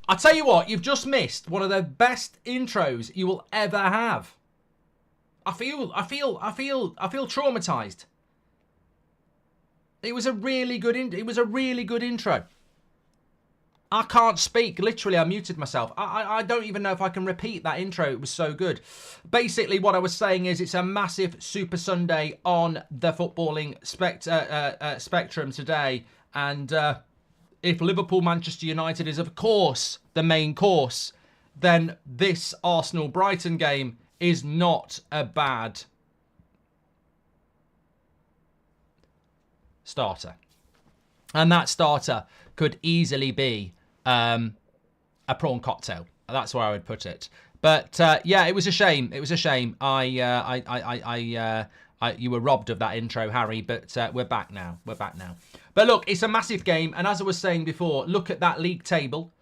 I tell you what, you've just missed one of the best intros you will ever have. I feel traumatized. It was a really good intro. I can't speak. Literally, I muted myself. I don't even know if I can repeat that intro. It was so good. Basically, what I was saying is it's a massive Super Sunday on the footballing spectrum today. And if Liverpool-Manchester United is, of course, the main course, then this Arsenal-Brighton game is not a bad starter. And that starter could easily be a prawn cocktail. That's where I would put it. But yeah, it was a shame. It was a shame. You were robbed of that intro, Harry. But we're back now. We're back now. But look, it's a massive game. And as I was saying before, look at that league table.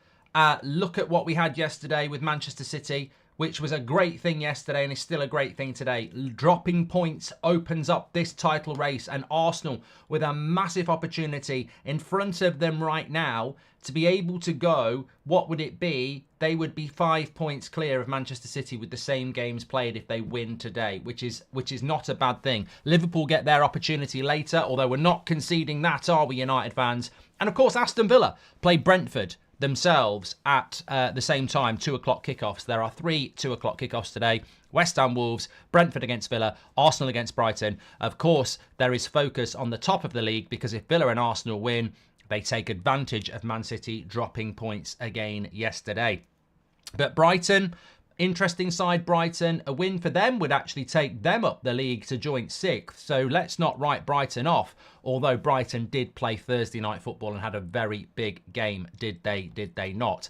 Look at what we had yesterday with Manchester City, which was a great thing yesterday and is still a great thing today. Dropping points opens up this title race, and Arsenal with a massive opportunity in front of them right now to be able to go, what would it be? They would be 5 points clear of Manchester City with the same games played if they win today, which is not a bad thing. Liverpool get their opportunity later, although we're not conceding that, are we, United fans? And of course, Aston Villa play Brentford themselves at the same time, 2 o'clock kickoffs. There are 3 2 o'clock kickoffs today. West Ham Wolves, Brentford against Villa, Arsenal against Brighton. Of course, there is focus on the top of the league because if Villa and Arsenal win, they take advantage of Man City dropping points again yesterday. But Brighton, interesting side Brighton. A win for them would actually take them up the league to joint 6th. So let's not write Brighton off. Although Brighton did play Thursday night football and had a very big game, did they not?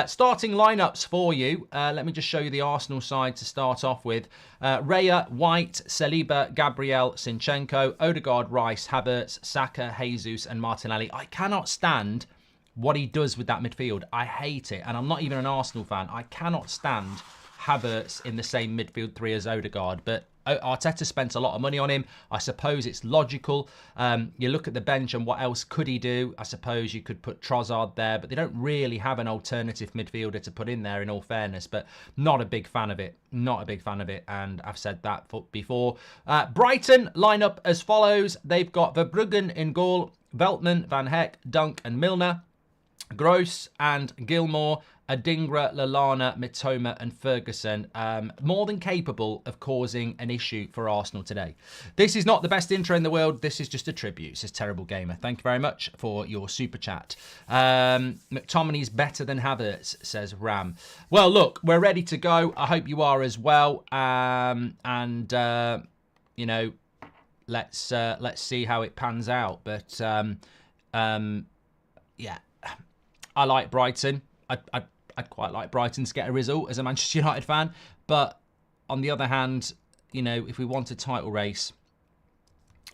Starting lineups for you. Let me just show you the Arsenal side to start off with. Raya, White, Saliba, Gabriel, Zinchenko, Odegaard, Rice, Havertz, Saka, Jesus and Martinelli. I cannot stand what he does with that midfield. I hate it. And I'm not even an Arsenal fan. I cannot stand Havertz in the same midfield 3 as Odegaard. But Arteta spent a lot of money on him. I suppose it's logical. You look at the bench and what else could he do? I suppose you could put Trossard there, but they don't really have an alternative midfielder to put in there, in all fairness. But not a big fan of it. Not a big fan of it, and I've said that before. Brighton line up as follows. They've got Verbruggen in goal, Veltman, Van Heck, Dunk and Milner. Gross and Gilmore, Adingra, Lallana, Mitoma and Ferguson, more than capable of causing an issue for Arsenal today. This is not the best intro in the world. This is just a tribute. This is Terrible Gamer. Thank you very much for your super chat. McTominay's better than Havertz, says Ram. Well, look, we're ready to go. I hope you are as well. You know, let's see how it pans out. But yeah. I like Brighton. I'd quite like Brighton to get a result as a Manchester United fan. But on the other hand, you know, if we want a title race,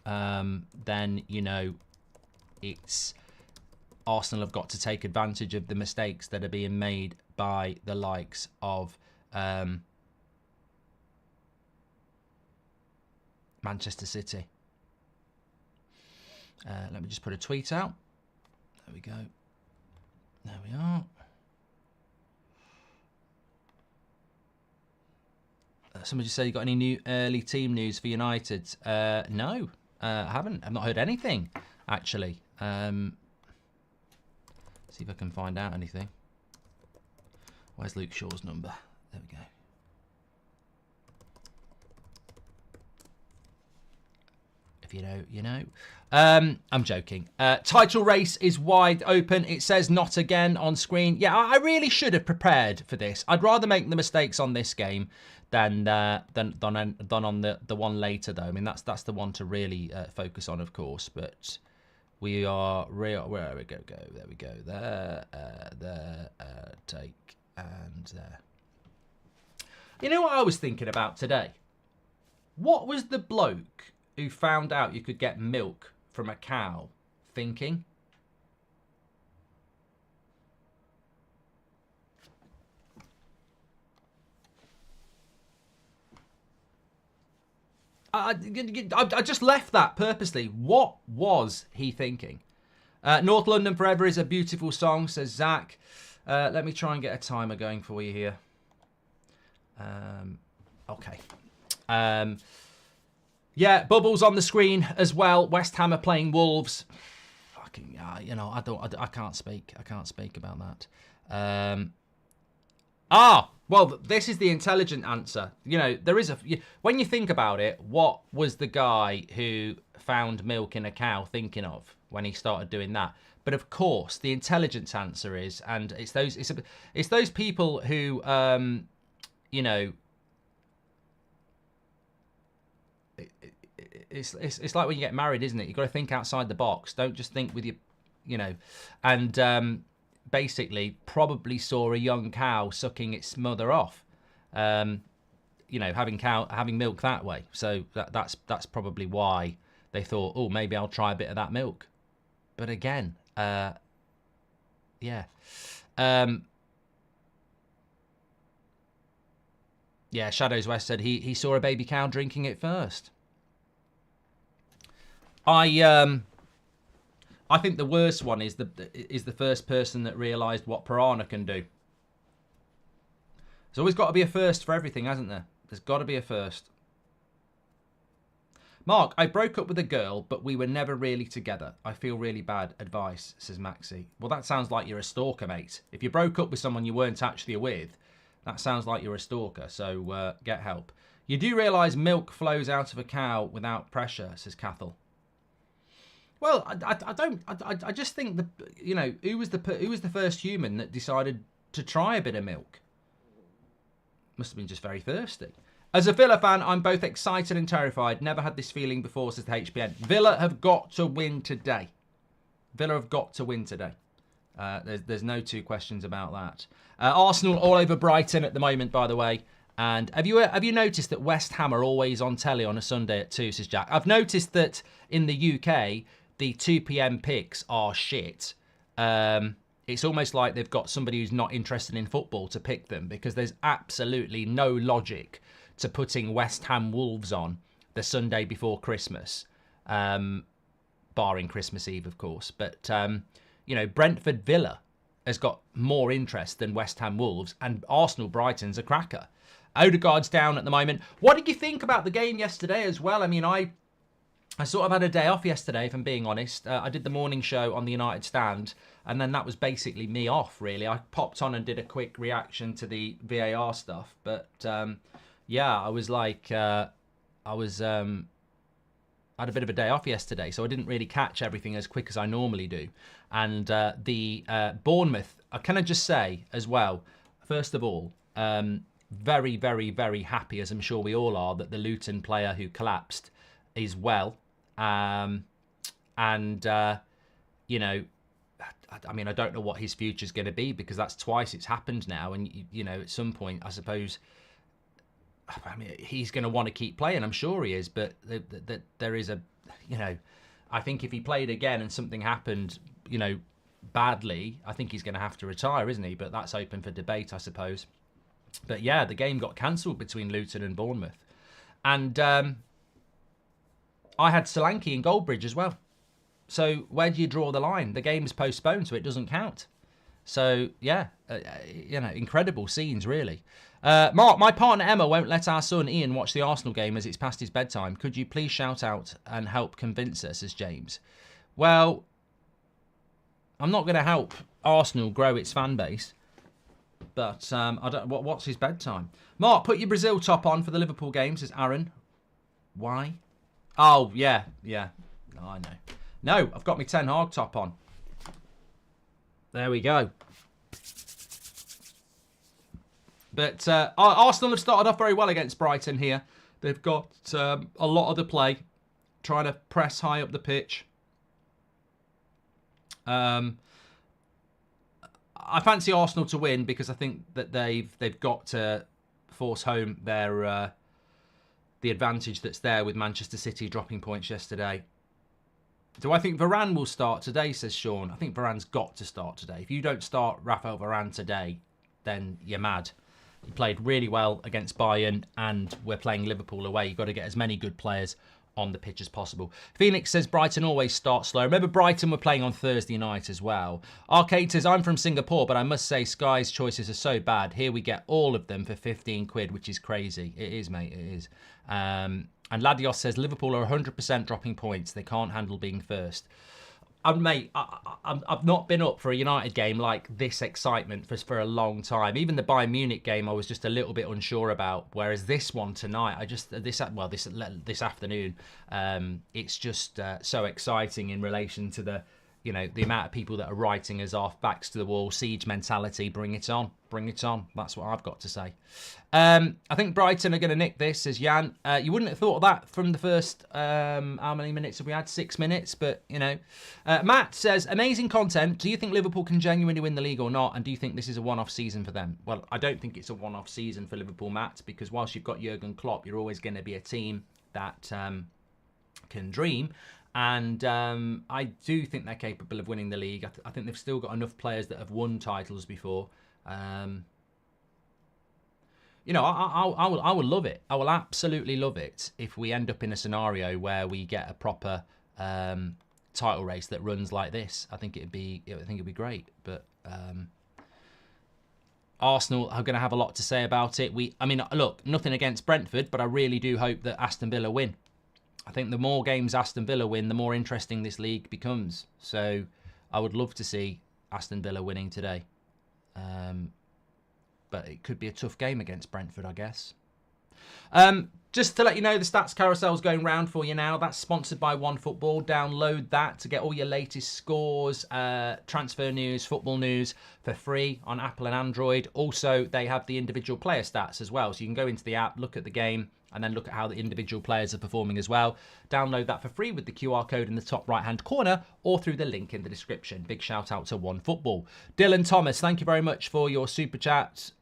then, you know, it's Arsenal have got to take advantage of the mistakes that are being made by the likes of Manchester City. Let me just put a tweet out. There we go. There we are. Somebody just said, you got any new early team news for United? No, I haven't. I've not heard anything, actually. See if I can find out anything. Where's Luke Shaw's number? There we go. If you know, you know. I'm joking. Title race is wide open. It says not again on screen. Yeah, I really should have prepared for this. I'd rather make the mistakes on this game than on the one later, though. I mean, that's the one to really focus on, of course. But we are real. Where we go? There we go. There, take and there. You know what I was thinking about today? What was the bloke who found out you could get milk from a cow thinking? I just left that purposely. What was he thinking? North London Forever is a beautiful song, says Zach. Let me try and get a timer going for you here. Okay. Yeah, bubbles on the screen as well. West Ham are playing Wolves. Fucking, you know, I can't speak. I can't speak about that. Well, this is the intelligent answer. You know, there is when you think about it, what was the guy who found milk in a cow thinking of when he started doing that? But of course, the intelligent answer is, and it's those people who, you know, it's like when you get married, isn't it? You've got to think outside the box. Don't just think with your, you know, and basically probably saw a young cow sucking its mother off, you know, having milk that way. So that's probably why they thought, oh, maybe I'll try a bit of that milk. But again, yeah. Yeah, Shadows West said he saw a baby cow drinking it first. I think the worst one is the first person that realised what piranha can do. There's always got to be a first for everything, hasn't there? There's got to be a first. Mark, I broke up with a girl, but we were never really together. I feel really bad. Advice, says Maxi. Well, that sounds like you're a stalker, mate. If you broke up with someone you weren't actually with, that sounds like you're a stalker. So get help. You do realise milk flows out of a cow without pressure, says Cathal. Well, I just think that, you know, who was the first human that decided to try a bit of milk? Must have been just very thirsty. As a Villa fan, I'm both excited and terrified. Never had this feeling before, says the HPN. Villa have got to win today. Villa have got to win today. There's no two questions about that. Arsenal all over Brighton at the moment, by the way. And have you noticed that West Ham are always on telly on a Sunday at 2, says Jack? I've noticed that in the UK, the 2 p.m. picks are shit. It's almost like they've got somebody who's not interested in football to pick them, because there's absolutely no logic to putting West Ham Wolves on the Sunday before Christmas, barring Christmas Eve, of course. But, you know, Brentford Villa has got more interest than West Ham Wolves, and Arsenal Brighton's a cracker. Odegaard's down at the moment. What did you think about the game yesterday as well? I mean, I sort of had a day off yesterday, if I'm being honest. I did the morning show on the United Stand, and then that was basically me off, really. I popped on and did a quick reaction to the VAR stuff. But, yeah, I was like, I had a bit of a day off yesterday, so I didn't really catch everything as quick as I normally do. And the Bournemouth, can I just say as well, first of all, very, very, very happy, as I'm sure we all are, that the Luton player who collapsed is well. You know, I mean, I don't know what his future's going to be, because that's twice it's happened now. And, you know, at some point, I suppose, I mean, he's going to want to keep playing. I'm sure he is. But there is a, you know, I think if he played again and something happened, you know, badly, I think he's going to have to retire, isn't he? But that's open for debate, I suppose. But yeah, the game got cancelled between Luton and Bournemouth. And I had Solanke and Goldbridge as well. So where do you draw the line? The game's postponed, so it doesn't count. So, yeah, you know, incredible scenes, really. Mark, my partner Emma won't let our son Ian watch the Arsenal game as it's past his bedtime. Could you please shout out and help convince us, says James? Well, I'm not going to help Arsenal grow its fan base. But I don't. What's his bedtime? Mark, put your Brazil top on for the Liverpool game, says Aaron. Why? Oh, yeah. No, I know. No, I've got my Ten Hag top on. There we go. But Arsenal have started off very well against Brighton here. They've got a lot of the play, trying to press high up the pitch. I fancy Arsenal to win, because I think that they've got to force home their the advantage that's there with Manchester City dropping points yesterday. Do I think Varane will start today, says Sean? I think Varane's got to start today. If you don't start Rafael Varane today, then you're mad. He played really well against Bayern, and we're playing Liverpool away. You've got to get as many good players on the pitch as possible. Phoenix says Brighton always start slow. Remember, Brighton were playing on Thursday night as well. Arcade says, I'm from Singapore, but I must say Sky's choices are so bad. Here we get all of them for 15 quid, which is crazy. It is, mate, it is. And Ladios says, Liverpool are 100% dropping points. They can't handle being first. Mate, I've not been up for a United game like this excitement for a long time. Even the Bayern Munich game, I was just a little bit unsure about. Whereas this one tonight, this afternoon, it's just so exciting in relation to the amount of people that are writing us off, backs to the wall, siege mentality. Bring it on, bring it on. That's what I've got to say. I think Brighton are going to nick this, says Jan. You wouldn't have thought of that from the first, how many minutes have we had? 6 minutes, but, Matt says, amazing content. Do you think Liverpool can genuinely win the league or not? And do you think this is a one-off season for them? Well, I don't think it's a one-off season for Liverpool, Matt, because whilst you've got Jurgen Klopp, you're always going to be a team that can dream. And I do think they're capable of winning the league. I think they've still got enough players that have won titles before. I will love it. I will absolutely love it if we end up in a scenario where we get a proper title race that runs like this. I think it'd be great. But Arsenal are going to have a lot to say about it. Look, nothing against Brentford, but I really do hope that Aston Villa win. I think the more games Aston Villa win, the more interesting this league becomes. So I would love to see Aston Villa winning today. But it could be a tough game against Brentford, I guess. Just to let you know, the stats carousel is going round for you now. That's sponsored by OneFootball. Download that to get all your latest scores, transfer news, football news for free on Apple and Android. Also, they have the individual player stats as well. So you can go into the app, look at the game, and then look at how the individual players are performing as well. Download that for free with the QR code in the top right-hand corner or through the link in the description. Big shout out to OneFootball. Dylan Thomas, thank you very much for your super chat.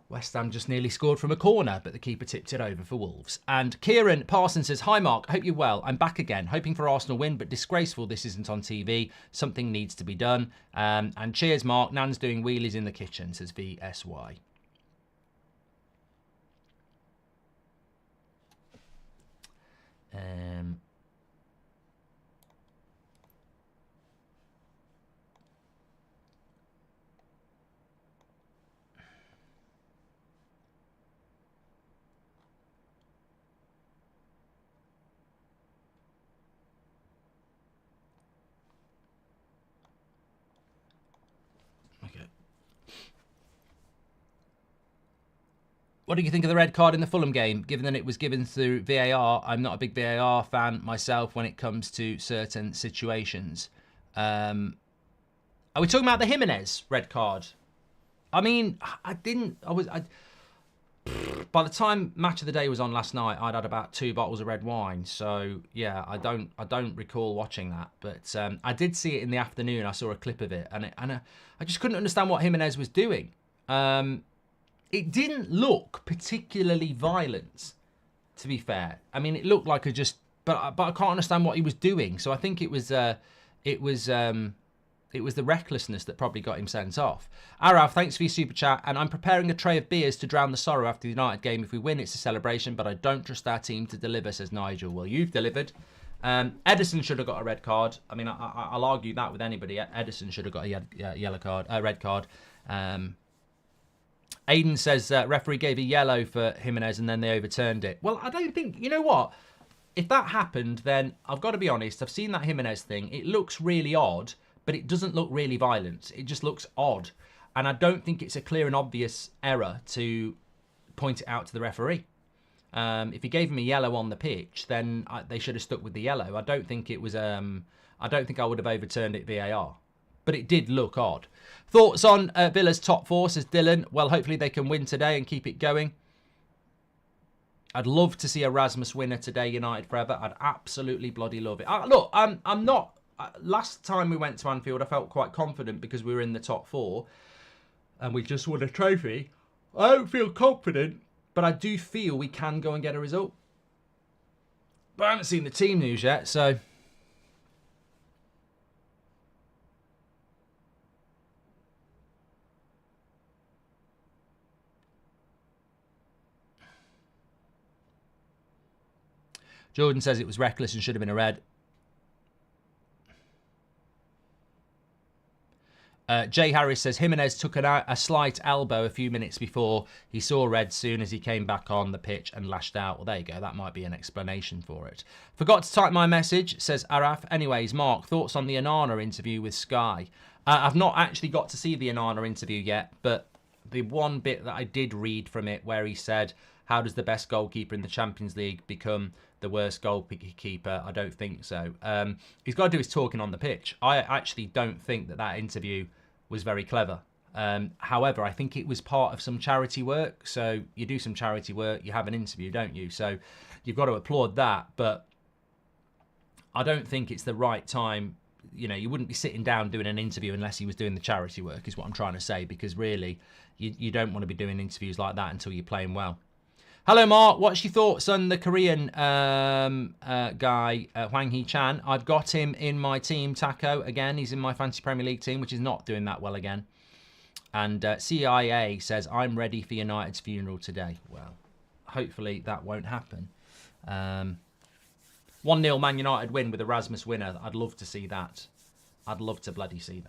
West Ham just nearly scored from a corner, but the keeper tipped it over for Wolves. And Kieran Parsons says, hi Mark, hope you're well. I'm back again, hoping for Arsenal win, but disgraceful this isn't on TV. Something needs to be done. And cheers Mark, Nan's doing wheelies in the kitchen, says VSY. Okay. What do you think of the red card in the Fulham game? Given that it was given through VAR, I'm not a big VAR fan myself when it comes to certain situations. Are we talking about the Jimenez red card? I mean, by the time Match of the Day was on last night, I'd had about 2 bottles of red wine. So yeah, I don't recall watching that, but I did see it in the afternoon. I saw a clip of it, and I just couldn't understand what Jimenez was doing. It didn't look particularly violent, to be fair. I mean, it looked like but I can't understand what he was doing. So I think it was the recklessness that probably got him sent off. Arav, thanks for your super chat. And I'm preparing a tray of beers to drown the sorrow after the United game. If we win, it's a celebration, but I don't trust our team to deliver, says Nigel. Well, you've delivered. Edison should have got a red card. I mean, I'll argue that with anybody. Edison should have got a red card. Aiden says referee gave a yellow for Jimenez and then they overturned it. Well, I don't think, you know what? If that happened, then I've got to be honest. I've seen that Jimenez thing. It looks really odd, but it doesn't look really violent. It just looks odd. And I don't think it's a clear and obvious error to point it out to the referee. If he gave him a yellow on the pitch, then they should have stuck with the yellow. I don't think it was. I don't think I would have overturned it VAR, but it did look odd. Thoughts on Villa's top 4, says Dylan. Well, hopefully they can win today and keep it going. I'd love to see a Rasmus winner today, United forever. I'd absolutely bloody love it. Look, I'm not. Last time we went to Anfield, I felt quite confident because we were in the top 4, and we just won a trophy. I don't feel confident, but I do feel we can go and get a result. But I haven't seen the team news yet, so. Jordan says it was reckless and should have been a red. Jay Harris says Jimenez took a slight elbow a few minutes before he saw red soon as he came back on the pitch and lashed out. Well, there you go. That might be an explanation for it. Forgot to type my message, says Araf. Anyways, Mark, thoughts on the Onana interview with Sky? I've not actually got to see the Onana interview yet, but the one bit that I did read from it where he said, how does the best goalkeeper in the Champions League become the worst goalkeeper? I don't think so. He's got to do his talking on the pitch. I actually don't think that interview was very clever. However, I think it was part of some charity work. So you do some charity work, you have an interview, don't you? So you've got to applaud that. But I don't think it's the right time. You know, you wouldn't be sitting down doing an interview unless he was doing the charity work, is what I'm trying to say. Because really, you don't want to be doing interviews like that until you're playing well. Hello, Mark. What's your thoughts on the Korean guy, Hwang Hee-chan? I've got him in my team, Taco. Again, he's in my Fantasy Premier League team, which is not doing that well again. And CIA says, I'm ready for United's funeral today. Well, hopefully that won't happen. 1-0 Man United win with a Rasmus winner. I'd love to see that. I'd love to bloody see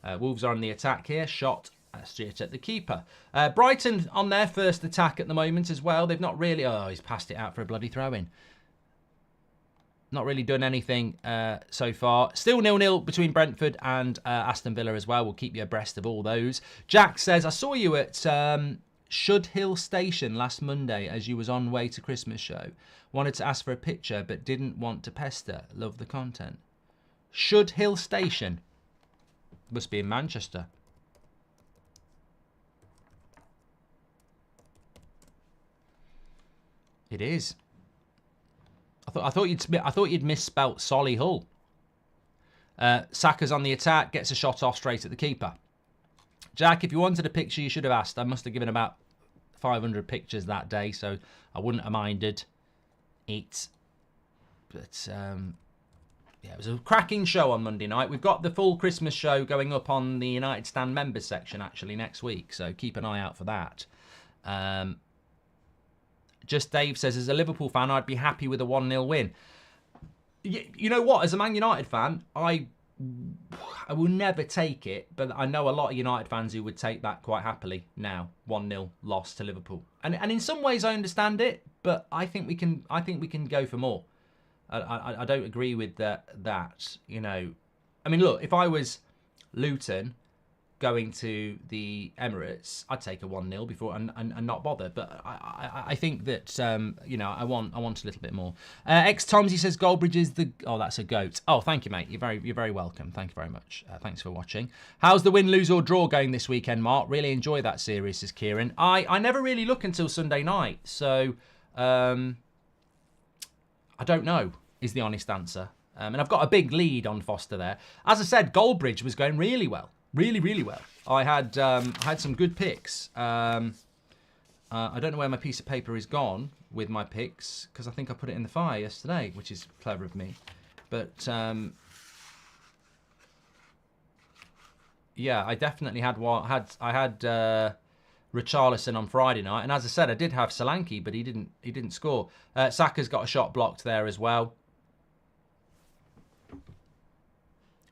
that. Wolves are on the attack here. Shot straight at the keeper. Brighton on their first attack at the moment as well. They've not really... Oh, he's passed it out for a bloody throw-in. Not really done anything so far. Still 0-0 between Brentford and Aston Villa as well. We'll keep you abreast of all those. Jack says, I saw you at Should Hill Station last Monday as you was on way to Christmas show. Wanted to ask for a picture but didn't want to pester. Love the content. Should Hill Station. Must be in Manchester. It is. I thought you'd misspelt Solihull. Saka's on the attack, gets a shot off straight at the keeper. Jack, if you wanted a picture, you should have asked. I must have given about 500 pictures that day, so I wouldn't have minded it. But yeah, it was a cracking show on Monday night. We've got the full Christmas show going up on the United Stand members section actually next week, so keep an eye out for that. Just Dave says, as a Liverpool fan, I'd be happy with a 1-0 win. You know what? As a Man United fan, I will never take it, but I know a lot of United fans who would take that quite happily now. 1-0 loss to Liverpool, and in some ways I understand it, but I think we can go for more. I don't agree with that. You know, I mean, look, if I was Luton going to the Emirates, I'd take a 1-0 before and not bother. But I think that you know, I want a little bit more. Tomsy says Goldbridge is the... Oh, that's a goat. Oh, thank you, mate. You're very welcome. Thank you very much. Thanks for watching. How's the win, lose or draw going this weekend, Mark? Really enjoy that series, says Kieran. I never really look until Sunday night, so I don't know is the honest answer. And I've got a big lead on Foster there. As I said, Goldbridge was going really well. Really well. I had some good picks. I don't know where my piece of paper is gone with my picks because I think I put it in the fire yesterday, which is clever of me. But yeah, I definitely had Richarlison on Friday night, and as I said, I did have Solanke, but he didn't score. Saka's got a shot blocked there as well.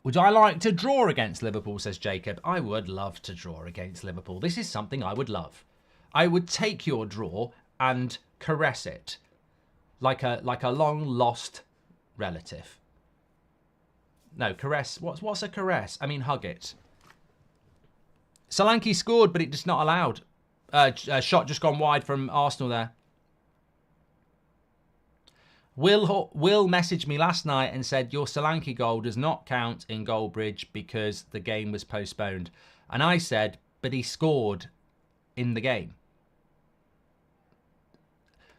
Would I like to draw against Liverpool, says Jacob. I would love to draw against Liverpool. This is something I would love. I would take your draw and caress it like a long-lost relative. No, caress. What's a caress? I mean, hug it. Solanke scored, but it's just not allowed. Shot just gone wide from Arsenal there. Will messaged me last night and said, your Solanke goal does not count in Goalbridge because the game was postponed. And I said, but he scored in the game.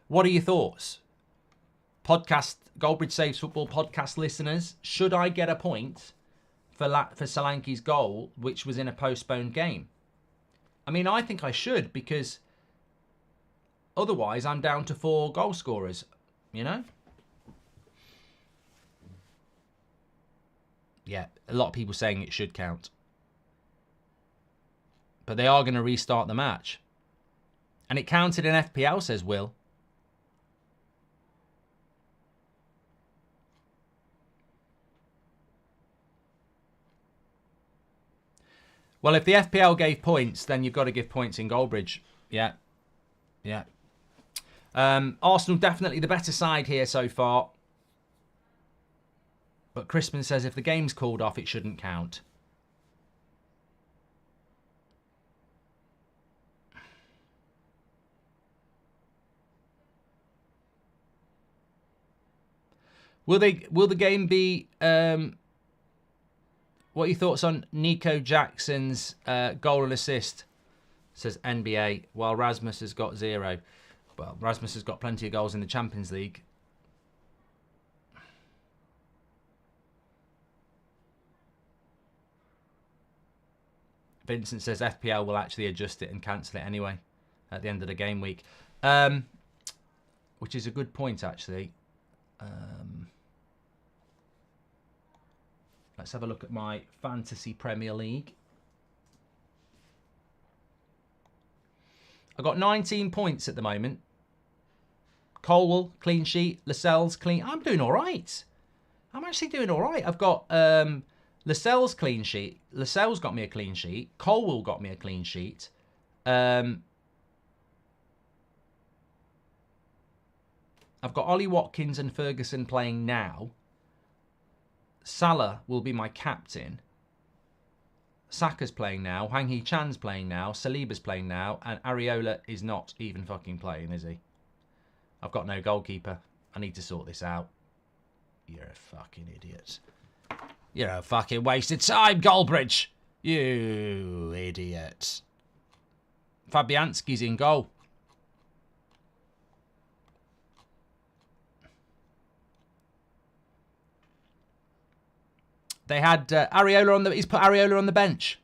What are your thoughts? Goalbridge Saves Football podcast listeners, should I get a point for Solanke's goal, which was in a postponed game? I mean, I think I should, because otherwise I'm down to 4 goal scorers, you know? Yeah, a lot of people saying it should count. But they are going to restart the match. And it counted in FPL, says Will. Well, if the FPL gave points, then you've got to give points in Goldbridge. Yeah. Yeah. Arsenal definitely the better side here so far. But Crispin says if the game's called off, it shouldn't count. Will the game be what are your thoughts on Nico Jackson's goal and assist? Says NBA, while Rasmus has got 0. Well, Rasmus has got plenty of goals in the Champions League. Vincent says FPL will actually adjust it and cancel it anyway at the end of the game week. Which is a good point, actually. Let's have a look at my Fantasy Premier League. I've got 19 points at the moment. Colwell, clean sheet. Lascelles, clean. I'm doing all right. I'm actually doing all right. I've got Lascelles clean sheet. Lascelles got me a clean sheet. Colwell got me a clean sheet. I've got Ollie Watkins and Ferguson playing now. Salah will be my captain. Saka's playing now. Hwang Hee-chan's playing now. Saliba's playing now. And Areola is not even fucking playing, is he? I've got no goalkeeper. I need to sort this out. You're a fucking idiot. You're a fucking waste of time, Goldbridge. You idiot. Fabianski's in goal. They had Areola on the... He's put Areola on the bench.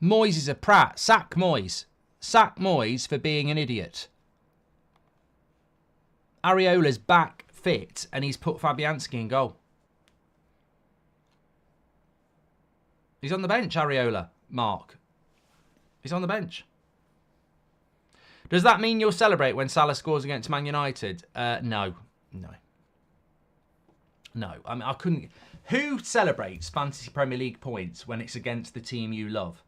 Moyes is a prat. Sack Moyes. Sack Moyes for being an idiot. Areola's back fit and he's put Fabianski in goal. He's on the bench, Areola, Mark. He's on the bench. Does that mean you'll celebrate when Salah scores against Man United? No. No. No. I mean, I couldn't... Who celebrates Fantasy Premier League points when it's against the team you love?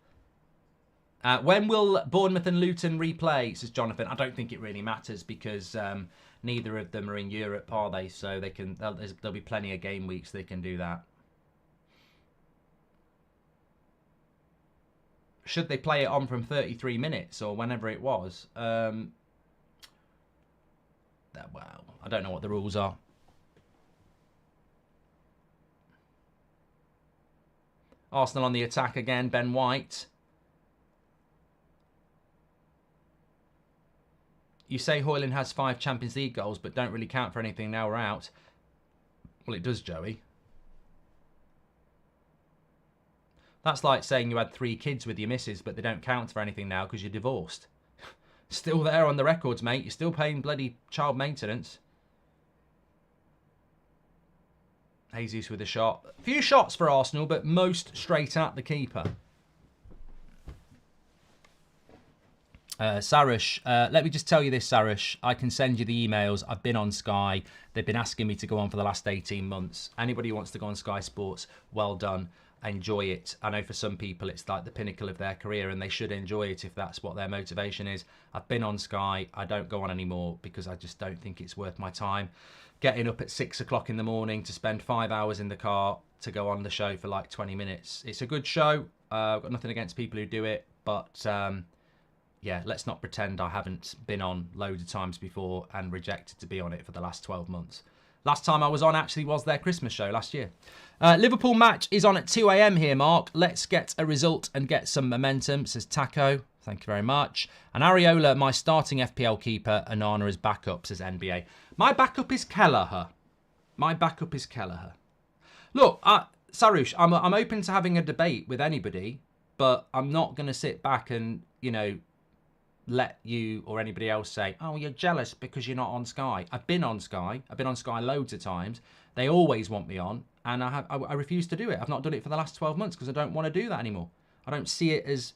When will Bournemouth and Luton replay, says Jonathan? I don't think it really matters because neither of them are in Europe, are they? So they can. There'll be plenty of game weeks they can do that. Should they play it on from 33 minutes or whenever it was? Well, I don't know what the rules are. Arsenal on the attack again. Ben White. You say Højlund has 5 Champions League goals, but don't really count for anything now we're out. Well, it does, Joey. That's like saying you had 3 kids with your missus, but they don't count for anything now because you're divorced. Still there on the records, mate. You're still paying bloody child maintenance. Jesus with a shot. A few shots for Arsenal, but most straight at the keeper. Sarush, let me just tell you this, Sarush. I can send you the emails. I've been on Sky. They've been asking me to go on for the last 18 months. Anybody who wants to go on Sky Sports, well done. Enjoy it. I know for some people it's like the pinnacle of their career and they should enjoy it if that's what their motivation is. I've been on Sky. I don't go on anymore because I just don't think it's worth my time. Getting up at 6 o'clock in the morning to spend 5 hours in the car to go on the show for like 20 minutes. It's a good show. I've got nothing against people who do it, but yeah, let's not pretend I haven't been on loads of times before and rejected to be on it for the last 12 months. Last time I was on actually was their Christmas show last year. Liverpool match is on at 2 a.m. here, Mark. Let's get a result and get some momentum, says Taco. Thank you very much. And Areola, my starting FPL keeper. Onana is backup, says NBA. My backup is Kelleher. My backup is Kelleher. Look, Sarush, I'm open to having a debate with anybody, but I'm not going to sit back and, you know, let you or anybody else say, oh, you're jealous because you're not on Sky. I've been on Sky. I've been on Sky loads of times. They always want me on, and I refuse to do it. I've not done it for the last 12 months because I don't want to do that anymore. I don't see it as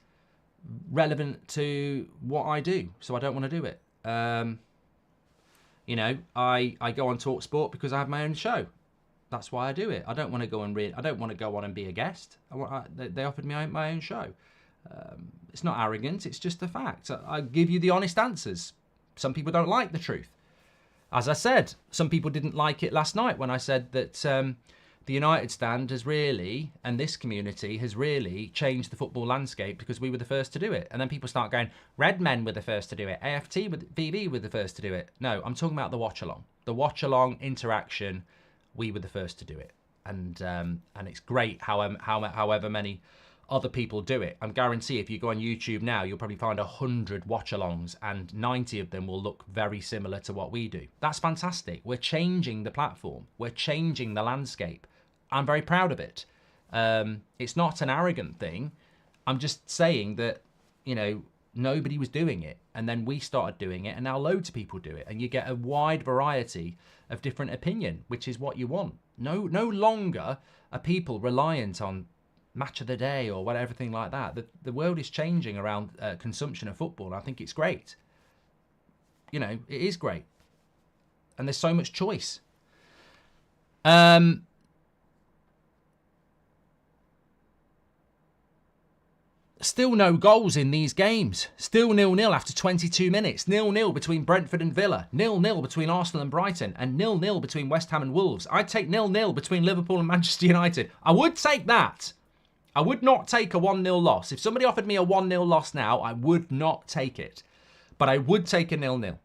relevant to what I do, so I don't want to do it. You know, I go on TalkSport because I have my own show. That's why I do it. I don't want to go on and be a guest. They offered me my own show. It's not arrogant. It's just a fact. I give you the honest answers. Some people don't like the truth. As I said, some people didn't like it last night when I said that the United stand has really, and this community has really changed the football landscape because we were the first to do it. And then people start going, Red Men were the first to do it. AFT, VB were the first to do it. No, I'm talking about the Watchalong. The Watchalong interaction, we were the first to do it. And it's great however many other people do it. I'm guarantee if you go on YouTube now, you'll probably find 100 watch-alongs and 90 of them will look very similar to what we do. That's fantastic. We're changing the platform. We're changing the landscape. I'm very proud of it. It's not an arrogant thing. I'm just saying that, you know, nobody was doing it. And then we started doing it and now loads of people do it. And you get a wide variety of different opinion, which is what you want. No longer are people reliant on match of the day or whatever, everything like that. The world is changing around consumption of football, and I think it's great. You know, it is great. And there's so much choice. Still no goals in these games. Still 0-0 after 22 minutes. 0-0 between Brentford and Villa. 0-0 between Arsenal and Brighton. And 0-0 between West Ham and Wolves. I'd take 0-0 between Liverpool and Manchester United. I would take that. I would not take a 1-0 loss. If somebody offered me a 1-0 loss now, I would not take it. But I would take a 0-0.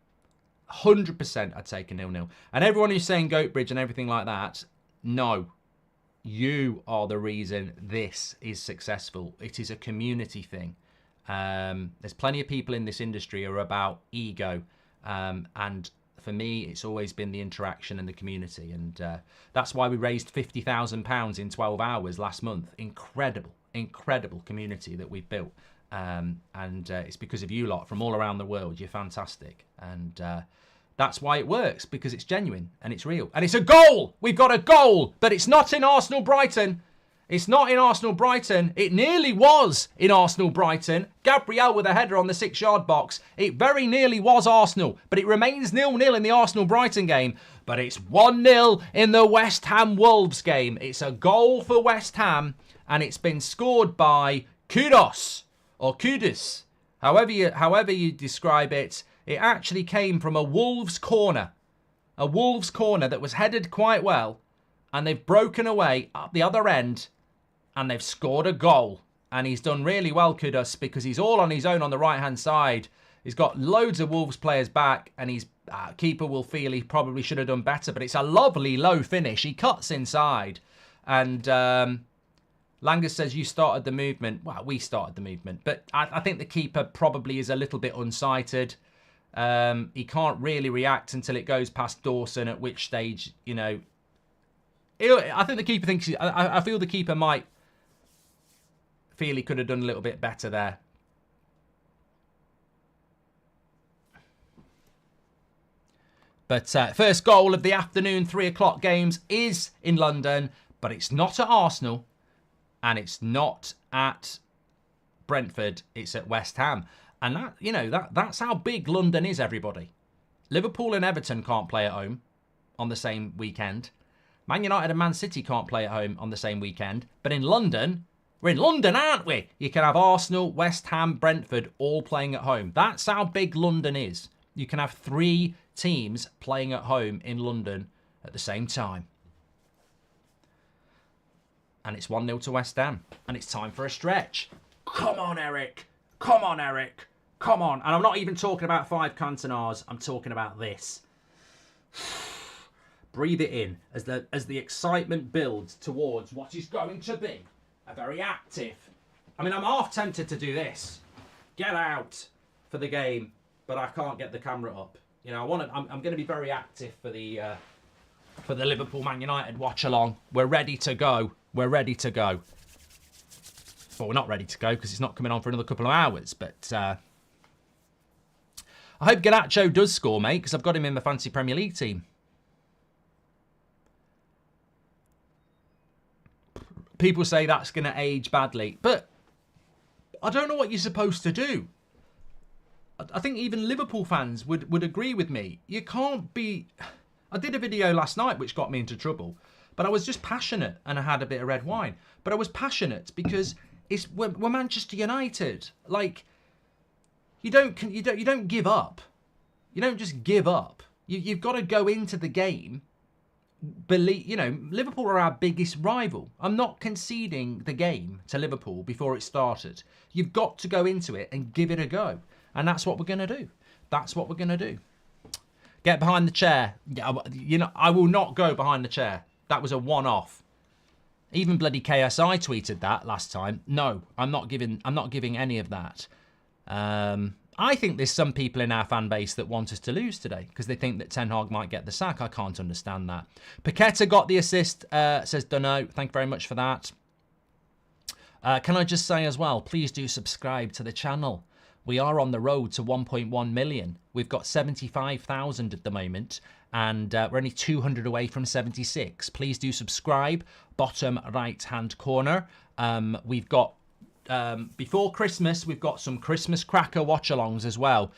100% I'd take a 0-0. And everyone who's saying Goatbridge and everything like that, no. You are the reason this is successful. It is a community thing. There's plenty of people in this industry who are about ego. And for me, it's always been the interaction and the community. And that's why we raised £50,000 in 12 hours last month. Incredible community that we've built. And it's because of you lot from all around the world. You're fantastic. And that's why it works, because it's genuine and it's real. And it's a goal. We've got a goal, but it's not in Arsenal-Brighton. It's not in Arsenal-Brighton. It nearly was in Arsenal-Brighton. Gabriel with a header on the 6-yard box. It very nearly was Arsenal, but it remains 0-0 in the Arsenal-Brighton game. But it's 1-0 in the West Ham-Wolves game. It's a goal for West Ham, and it's been scored by Kudos, or Kudos, however you describe it. It actually came from a Wolves corner. A Wolves corner that was headed quite well, and they've broken away up the other end, and they've scored a goal. And he's done really well, Kudos, because he's all on his own on the right-hand side. He's got loads of Wolves players back, and his keeper will feel he probably should have done better, but it's a lovely low finish. He cuts inside, and Langus says you started the movement. Well, we started the movement, but I think the keeper probably is a little bit unsighted. He can't really react until it goes past Dawson, at which stage, you know, I think the keeper thinks, I feel the keeper might feel he could have done a little bit better there. But first goal of the afternoon 3 o'clock games is in London, but it's not at Arsenal and it's not at Brentford, it's at West Ham. And that, you know, that's how big London is, everybody. Liverpool and Everton can't play at home on the same weekend. Man United and Man City can't play at home on the same weekend. But in London, we're in London, aren't we? You can have Arsenal, West Ham, Brentford all playing at home. That's how big London is. You can have 3 teams playing at home in London at the same time. And it's 1-0 to West Ham. And it's time for a stretch. Come on, Eric. Come on, Eric. Come on. And I'm not even talking about 5 Cantonars. I'm talking about this. Breathe it in as the excitement builds towards what is going to be a very active. I mean, I'm half tempted to do this. Get out for the game, but I can't get the camera up. You know, I'm going to be very active for the Liverpool Man United watch along. We're ready to go. We're ready to go. Well, we're not ready to go because it's not coming on for another couple of hours. But I hope Garnacho does score, mate, because I've got him in my fantasy Premier League team. People say that's going to age badly, but I don't know what you're supposed to do. I think even Liverpool fans would agree with me. You can't be... I did a video last night which got me into trouble But I was just passionate, and I had a bit of red wine. But I was passionate because we're Manchester United. Like, you don't give up. You don't just give up. You've got to go into the game. Liverpool are our biggest rival. I'm not conceding the game to Liverpool before it started. You've got to go into it and give it a go. And that's what we're going to do. That's what we're going to do. Get behind the chair. I will not go behind the chair. That was a one-off. Even bloody KSI tweeted that last time. No, I'm not giving any of that. I think there's some people in our fan base that want us to lose today because they think that Ten Hag might get the sack. I can't understand that. Paqueta got the assist, says Dunno. Thank you very much for that. Can I just say as well, please do subscribe to the channel. We are on the road to 1.1 million. We've got 75,000 at the moment, and we're only 200 away from 76. Please do subscribe. Bottom right-hand corner. We've got before Christmas, we've got some Christmas cracker watch-alongs as well.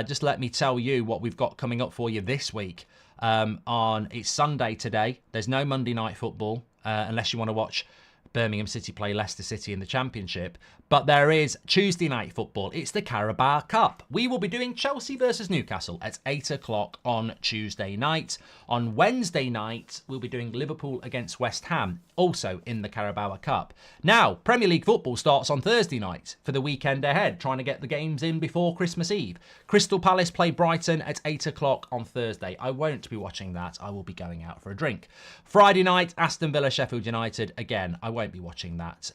Just let me tell you what we've got coming up for you this week. It's Sunday today. There's no Monday night football unless you want to watch Birmingham City play Leicester City in the Championship. But there is Tuesday night football. It's the Carabao Cup. We will be doing Chelsea versus Newcastle at 8 o'clock on Tuesday night. On Wednesday night, we'll be doing Liverpool against West Ham, also in the Carabao Cup. Now, Premier League football starts on Thursday night for the weekend ahead, trying to get the games in before Christmas Eve. Crystal Palace play Brighton at 8 o'clock on Thursday. I won't be watching that. I will be going out for a drink. Friday night, Aston Villa, Sheffield United. Again, I won't be watching that,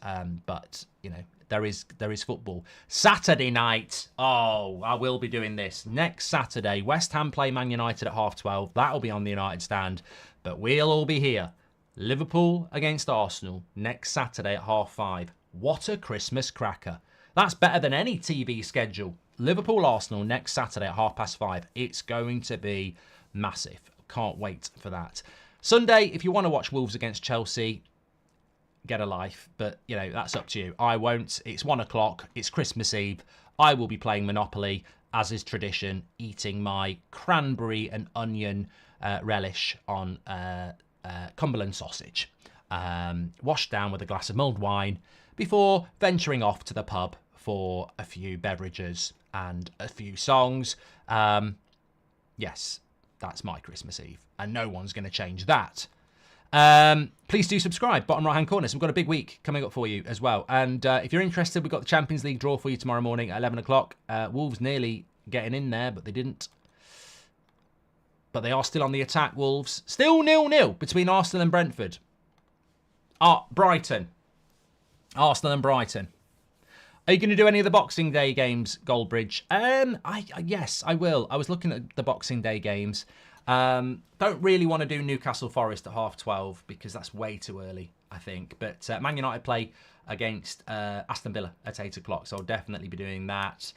but, there is football. Saturday night, I will be doing this. Next Saturday, West Ham play Man United at 12:30. That'll be on the United stand, but we'll all be here. Liverpool against Arsenal next Saturday at 5:30. What a Christmas cracker. That's better than any TV schedule. Liverpool Arsenal next Saturday at 5:30. It's going to be massive. Can't wait for that. Sunday, if you want to watch Wolves against Chelsea, get a life, but that's up to you. I won't. It's 1 o'clock. It's Christmas Eve. I will be playing Monopoly, as is tradition, eating my cranberry and onion relish on Cumberland sausage, washed down with a glass of mulled wine before venturing off to the pub for a few beverages and a few songs. Yes, that's my Christmas Eve, and no one's going to change that. Please do subscribe. Bottom right hand corner. So we've got a big week coming up for you as well. And if you're interested, we've got the Champions League draw for you tomorrow morning at 11 o'clock. Wolves nearly getting in there, but they didn't. But they are still on the attack, Wolves. Still 0-0 between Arsenal and Brentford. Brighton. Arsenal and Brighton. Are you going to do any of the Boxing Day games, Goldbridge? Yes, I will. I was looking at the Boxing Day games. Don't really want to do Newcastle Forest at 12:30 because that's way too early, I think. But Man United play against Aston Villa at 8 o'clock, so I'll definitely be doing that.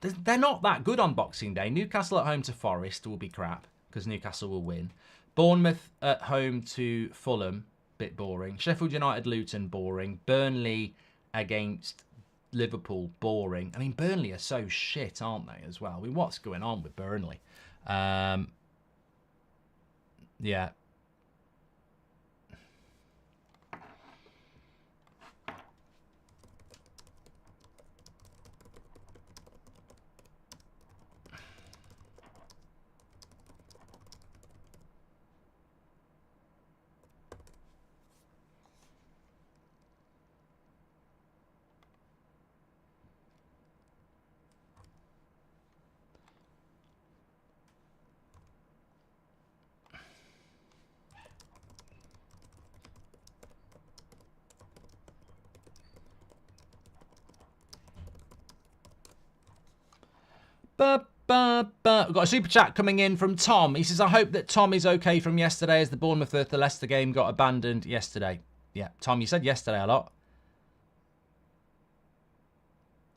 They're not that good on Boxing Day. Newcastle at home to Forest will be crap because Newcastle will win. Bournemouth at home to Fulham, bit boring. Sheffield United, Luton, boring. Burnley against Liverpool, boring. I mean, Burnley are so shit, aren't they, as well? I mean, what's going on with Burnley? Yeah. We've got a super chat coming in from Tom. He says, I hope that Tom is okay from yesterday as the Bournemouth versus the Leicester game got abandoned yesterday. Yeah, Tom, you said yesterday a lot.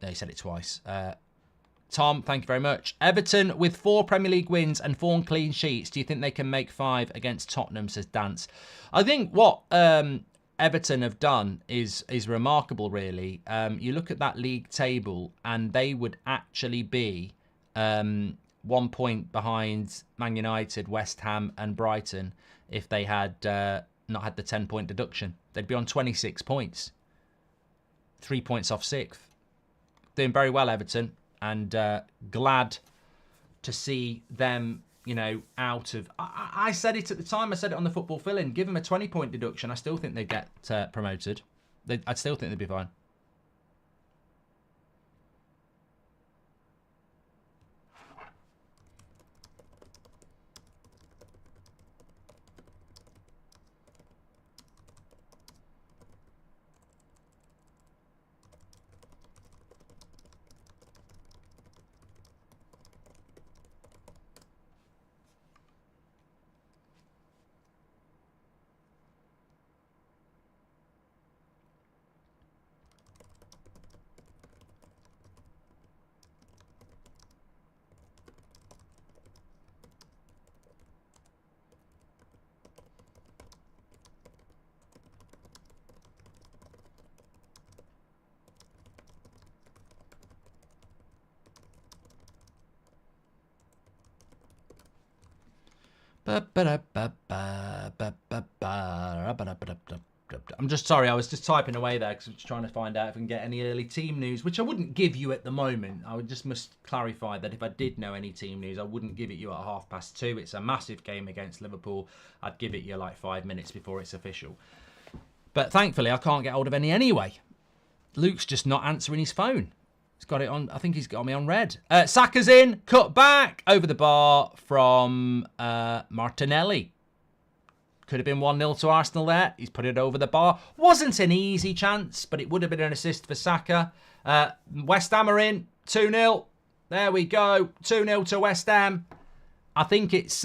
Yeah, he said it twice. Tom, thank you very much. Everton with 4 Premier League wins and 4 clean sheets. Do you think they can make 5 against Tottenham, says Dance? I think what Everton have done is remarkable, really. You look at that league table and they would actually be 1 point behind Man United, West Ham and Brighton if they had not had the 10-point deduction. They'd be on 26 points. 3 points off 6th. Doing very well, Everton, and glad to see them, you know, out of... I said it at the time, I said it on the Football Fill-In, give them a 20-point deduction, I still think they'd get promoted. I'd still think they'd be fine. I'm just sorry, I was just typing away there because I was trying to find out if I can get any early team news, which I wouldn't give you at the moment. I would just must clarify that if I did know any team news, I wouldn't give it you at 2:30. It's a massive game against Liverpool. I'd give it you like 5 minutes before it's official. But thankfully, I can't get hold of any anyway. Luke's just not answering his phone. He's got it on. I think he's got me on red. Saka's in. Cut back. Over the bar from Martinelli. Could have been 1-0 to Arsenal there. He's put it over the bar. Wasn't an easy chance, but it would have been an assist for Saka. West Ham are in. 2-0. There we go. 2-0 to West Ham. I think it's...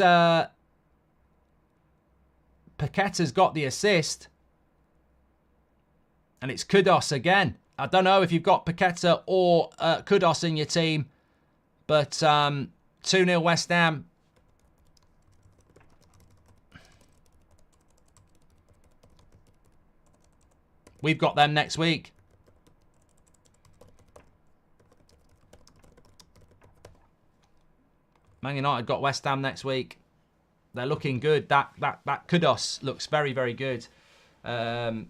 Paqueta's got the assist. And it's Kudos again. I don't know if you've got Paqueta or Kudos in your team. But 2-0 West Ham. We've got them next week. Man United got West Ham next week. They're looking good. That Kudos looks very, very good. Yeah,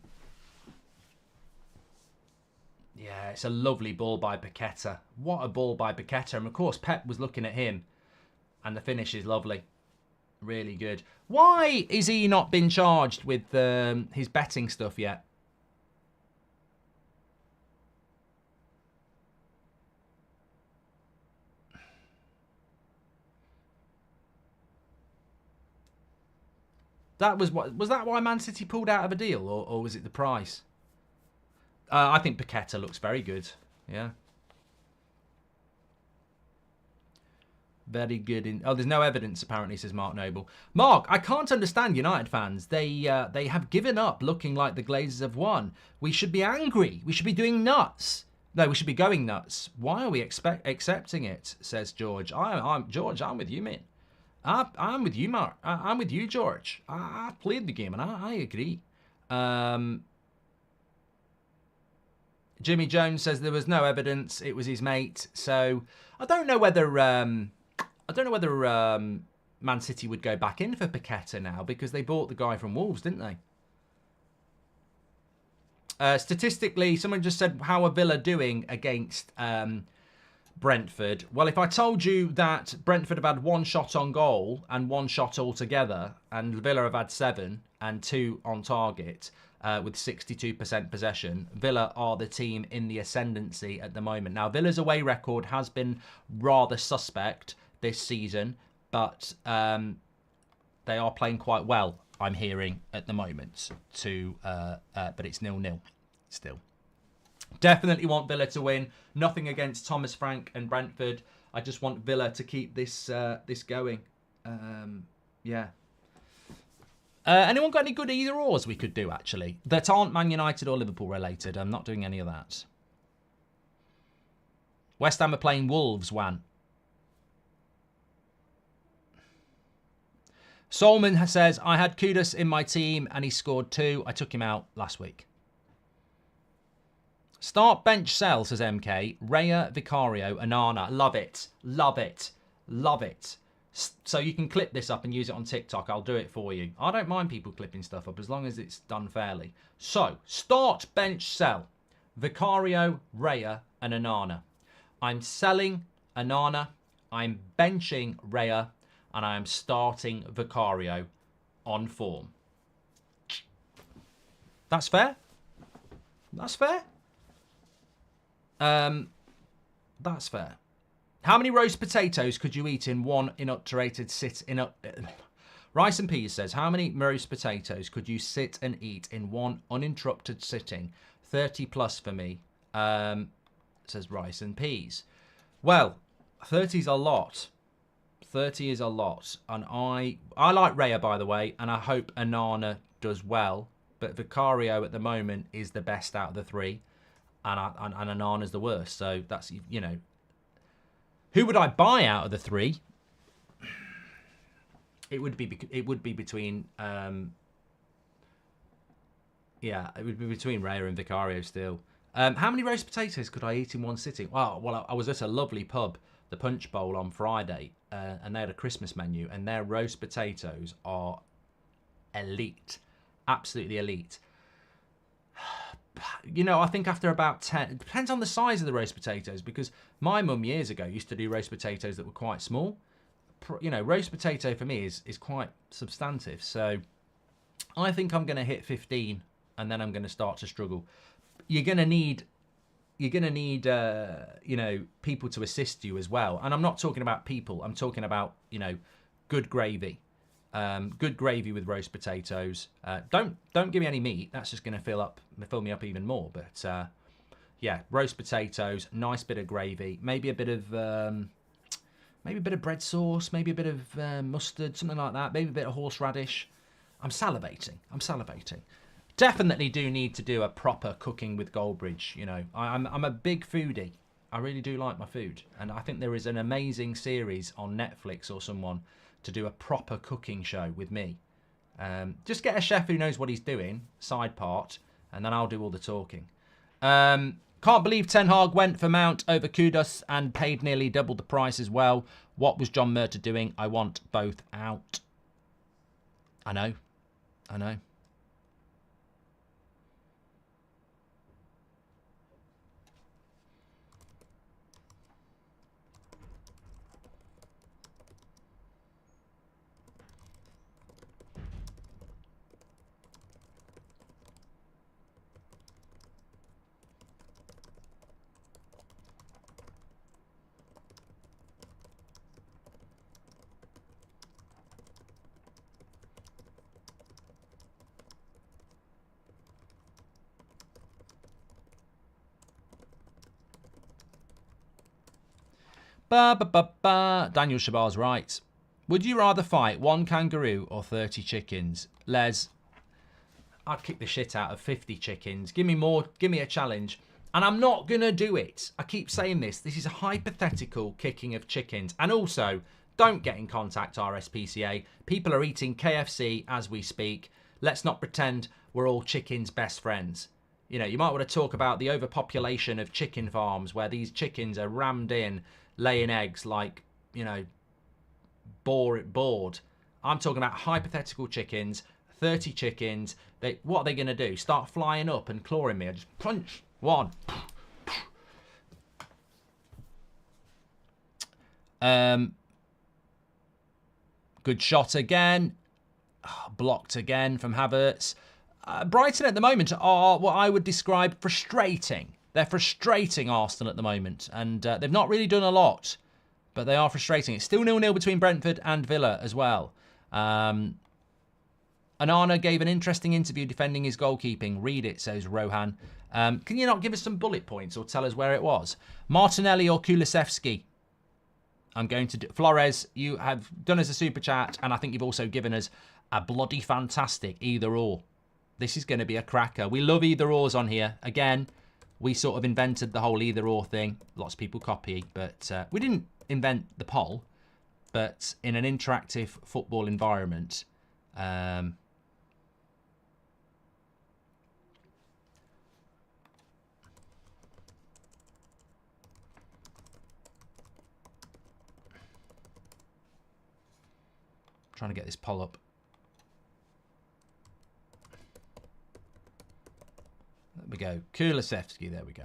it's a lovely ball by Paqueta. What a ball by Paqueta. And of course, Pep was looking at him. And the finish is lovely. Really good. Why is he not been charged with his betting stuff yet? Was that why Man City pulled out of a deal, or was it the price? I think Paqueta looks very good. Yeah. Very good. There's no evidence, apparently, says Mark Noble. Mark, I can't understand United fans. They have given up looking like the Glazers have won. We should be angry. We should be doing nuts. No, we should be going nuts. Why are we accepting it, says George. George, I'm with you, mate. I'm with you, Mark. I'm with you, George. I played the game, and I agree. Jimmy Jones says there was no evidence. It was his mate. So I don't know whether Man City would go back in for Paqueta now because they bought the guy from Wolves, didn't they? Statistically, someone just said, how are Villa doing against Brentford? Well, if I told you that Brentford have had 1 shot on goal and 1 shot altogether, and Villa have had 7 and 2 on target, with 62% possession, Villa are the team in the ascendancy at the moment. Now, Villa's away record has been rather suspect this season, but they are playing quite well, I'm hearing, at the moment. But it's 0-0 still. Definitely want Villa to win. Nothing against Thomas Frank and Brentford. I just want Villa to keep this going. Yeah. Anyone got any good either ors we could do, actually, that aren't Man United or Liverpool related? I'm not doing any of that. West Ham are playing Wolves, Wan. Solman says, I had Kudos in my team and he scored 2. I took him out last week. Start, bench, sell, says MK. Raya, Vicario, Onana. Love it. Love it. Love it. So you can clip this up and use it on TikTok. I'll do it for you. I don't mind people clipping stuff up as long as it's done fairly. So, start, bench, sell. Vicario, Raya, and Onana. I'm selling Onana. I'm benching Raya. And I am starting Vicario on form. That's fair. That's fair. That's fair. How many roast potatoes could you eat in one unadulterated Rice and Peas says, how many roast potatoes could you sit and eat in one uninterrupted sitting? 30 plus for me, says Rice and Peas. Well, 30 is a lot. 30 is a lot. And I like Raya, by the way, and I hope Onana does well. But Vicario at the moment is the best out of the three. And Onana's the worst. So that's, you know. Who would I buy out of the three? It would be between it would be between Raya and Vicario still. How many roast potatoes could I eat in one sitting? Well, I was at a lovely pub, the Punch Bowl, on Friday, and they had a Christmas menu, and their roast potatoes are elite, absolutely elite. You know, I think after about 10, it depends on the size of the roast potatoes, because my mum years ago used to do roast potatoes that were quite small. You know, roast potato for me is quite substantive. So I think I'm going to hit 15 and then I'm going to start to struggle. You're going to need, you know, people to assist you as well. And I'm not talking about people. I'm talking about, you know, good gravy. Good gravy with roast potatoes. Don't give me any meat. That's just going to fill me up even more. But yeah, roast potatoes, nice bit of gravy, maybe a bit of bread sauce, maybe a bit of mustard, something like that. Maybe a bit of horseradish. I'm salivating. Definitely do need to do a proper cooking with Goldbridge. You know, I'm a big foodie. I really do like my food, and I think there is an amazing series on Netflix or someone to do a proper cooking show with me. Just get a chef who knows what he's doing, side part, and then I'll do all the talking. Can't believe Ten Hag went for Mount over Kudos and paid nearly double the price as well. What was John Murta doing? I want both out. I know. Daniel Shabar's right. Would you rather fight one kangaroo or 30 chickens? Les, I'd kick the shit out of 50 chickens. Give me more, give me a challenge. And I'm not going to do it. I keep saying this. This is a hypothetical kicking of chickens. And also, don't get in contact, RSPCA. People are eating KFC as we speak. Let's not pretend we're all chickens' best friends. You know, you might want to talk about the overpopulation of chicken farms where these chickens are rammed in, laying eggs like, you know, bored. I'm talking about hypothetical chickens, 30 chickens. What are they going to do? Start flying up and clawing me? I just punch one. Good shot again. Blocked again from Havertz. Brighton at the moment are what I would describe frustrating. They're frustrating Arsenal at the moment, and they've not really done a lot, but they are frustrating. It's still 0-0 between Brentford and Villa as well. Onana gave an interesting interview defending his goalkeeping. Read it, says Rohan. Can you not give us some bullet points or tell us where it was? Martinelli or Kulusevski? I'm going to do... Flores, you have done us a super chat, and I think you've also given us a bloody fantastic either or. This is going to be a cracker. We love either ors on here. Again, we sort of invented the whole either or thing. Lots of people copy, but we didn't invent the poll. But in an interactive football environment, Trying to get this poll up. There we go. Kulisevsky, there we go.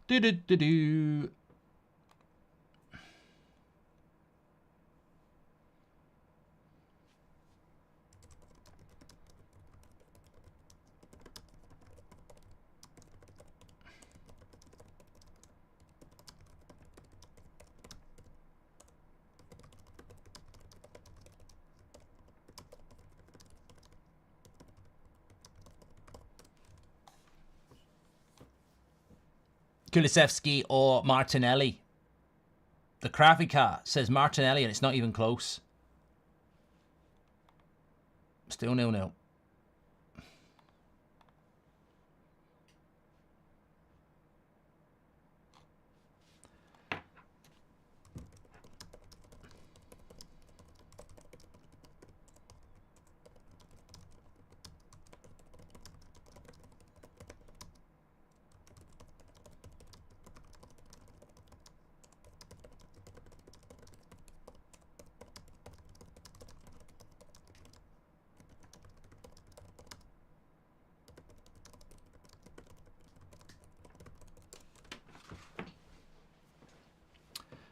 Do-do-do-do. Kulisevsky or Martinelli. The Kravika says Martinelli and it's not even close. Still 0-0.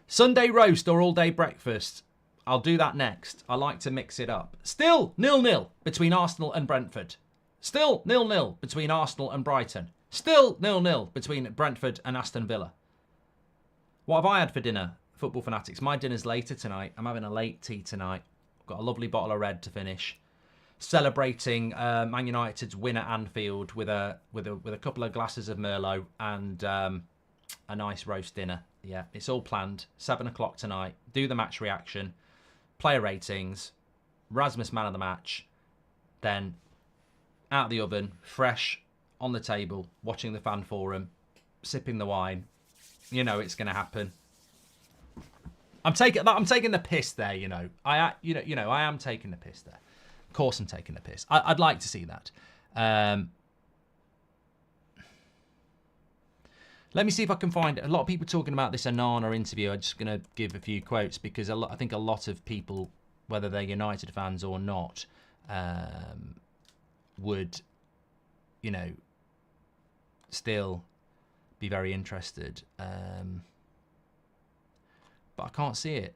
Sunday roast or all-day breakfast? I'll do that next. I like to mix it up. Still 0-0 between Arsenal and Brentford. Still 0-0 between Arsenal and Brighton. Still 0-0 between Brentford and Aston Villa. What have I had for dinner, football fanatics? My dinner's later tonight. I'm having a late tea tonight. I've got a lovely bottle of red to finish. Celebrating Man United's win at Anfield with a couple of glasses of Merlot and a nice roast dinner. Yeah, it's all planned. 7 o'clock tonight. Do the match reaction, player ratings, Rasmus man of the match, then out of the oven, fresh on the table, watching the fan forum, sipping the wine. You know it's going to happen. I'm taking the piss there. I am taking the piss there. Of course, I'm taking the piss. I'd like to see that. Let me see if I can find a lot of people talking about this Onana interview. I'm just going to give a few quotes because I think a lot of people, whether they're United fans or not, would, still be very interested. But I can't see it.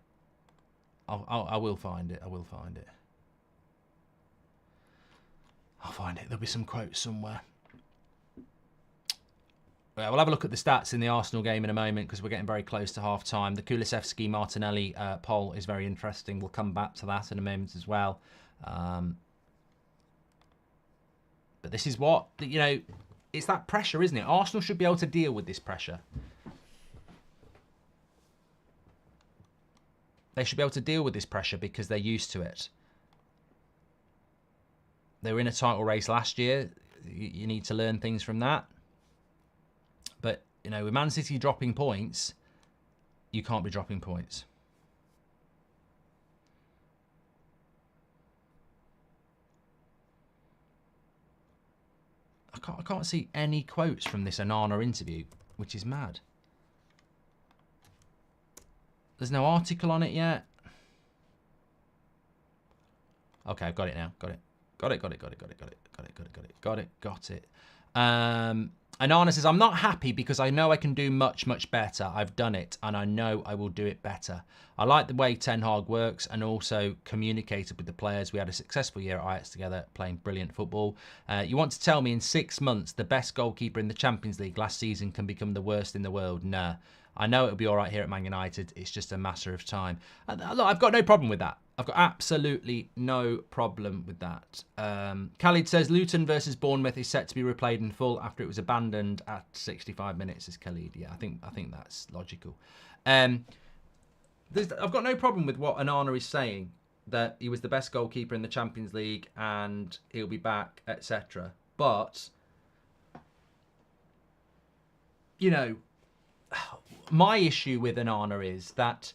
I will find it. I will find it. I'll find it. There'll be some quotes somewhere. We'll have a look at the stats in the Arsenal game in a moment because we're getting very close to half-time. The Kulisevsky-Martinelli poll is very interesting. We'll come back to that in a moment as well. But this is what, it's that pressure, isn't it? Arsenal should be able to deal with this pressure. They should be able to deal with this pressure because they're used to it. They were in a title race last year. You need to learn things from that. But, with Man City dropping points, you can't be dropping points. I can't see any quotes from this Onana interview, which is mad. There's no article on it yet. Okay, I've got it now. Got it. Onana says, I'm not happy because I know I can do much, much better. I've done it and I know I will do it better. I like the way Ten Hag works and also communicated with the players. We had a successful year at Ajax together, playing brilliant football. You want to tell me in 6 months the best goalkeeper in the Champions League last season can become the worst in the world? Nah. I know it'll be all right here at Man United. It's just a matter of time. And look, I've got no problem with that. I've got absolutely no problem with that. Khalid says Luton versus Bournemouth is set to be replayed in full after it was abandoned at 65 minutes. Is Khalid? Yeah, I think that's logical. I've got no problem with what Onana is saying, that he was the best goalkeeper in the Champions League and he'll be back, etc. But my issue with Onana is that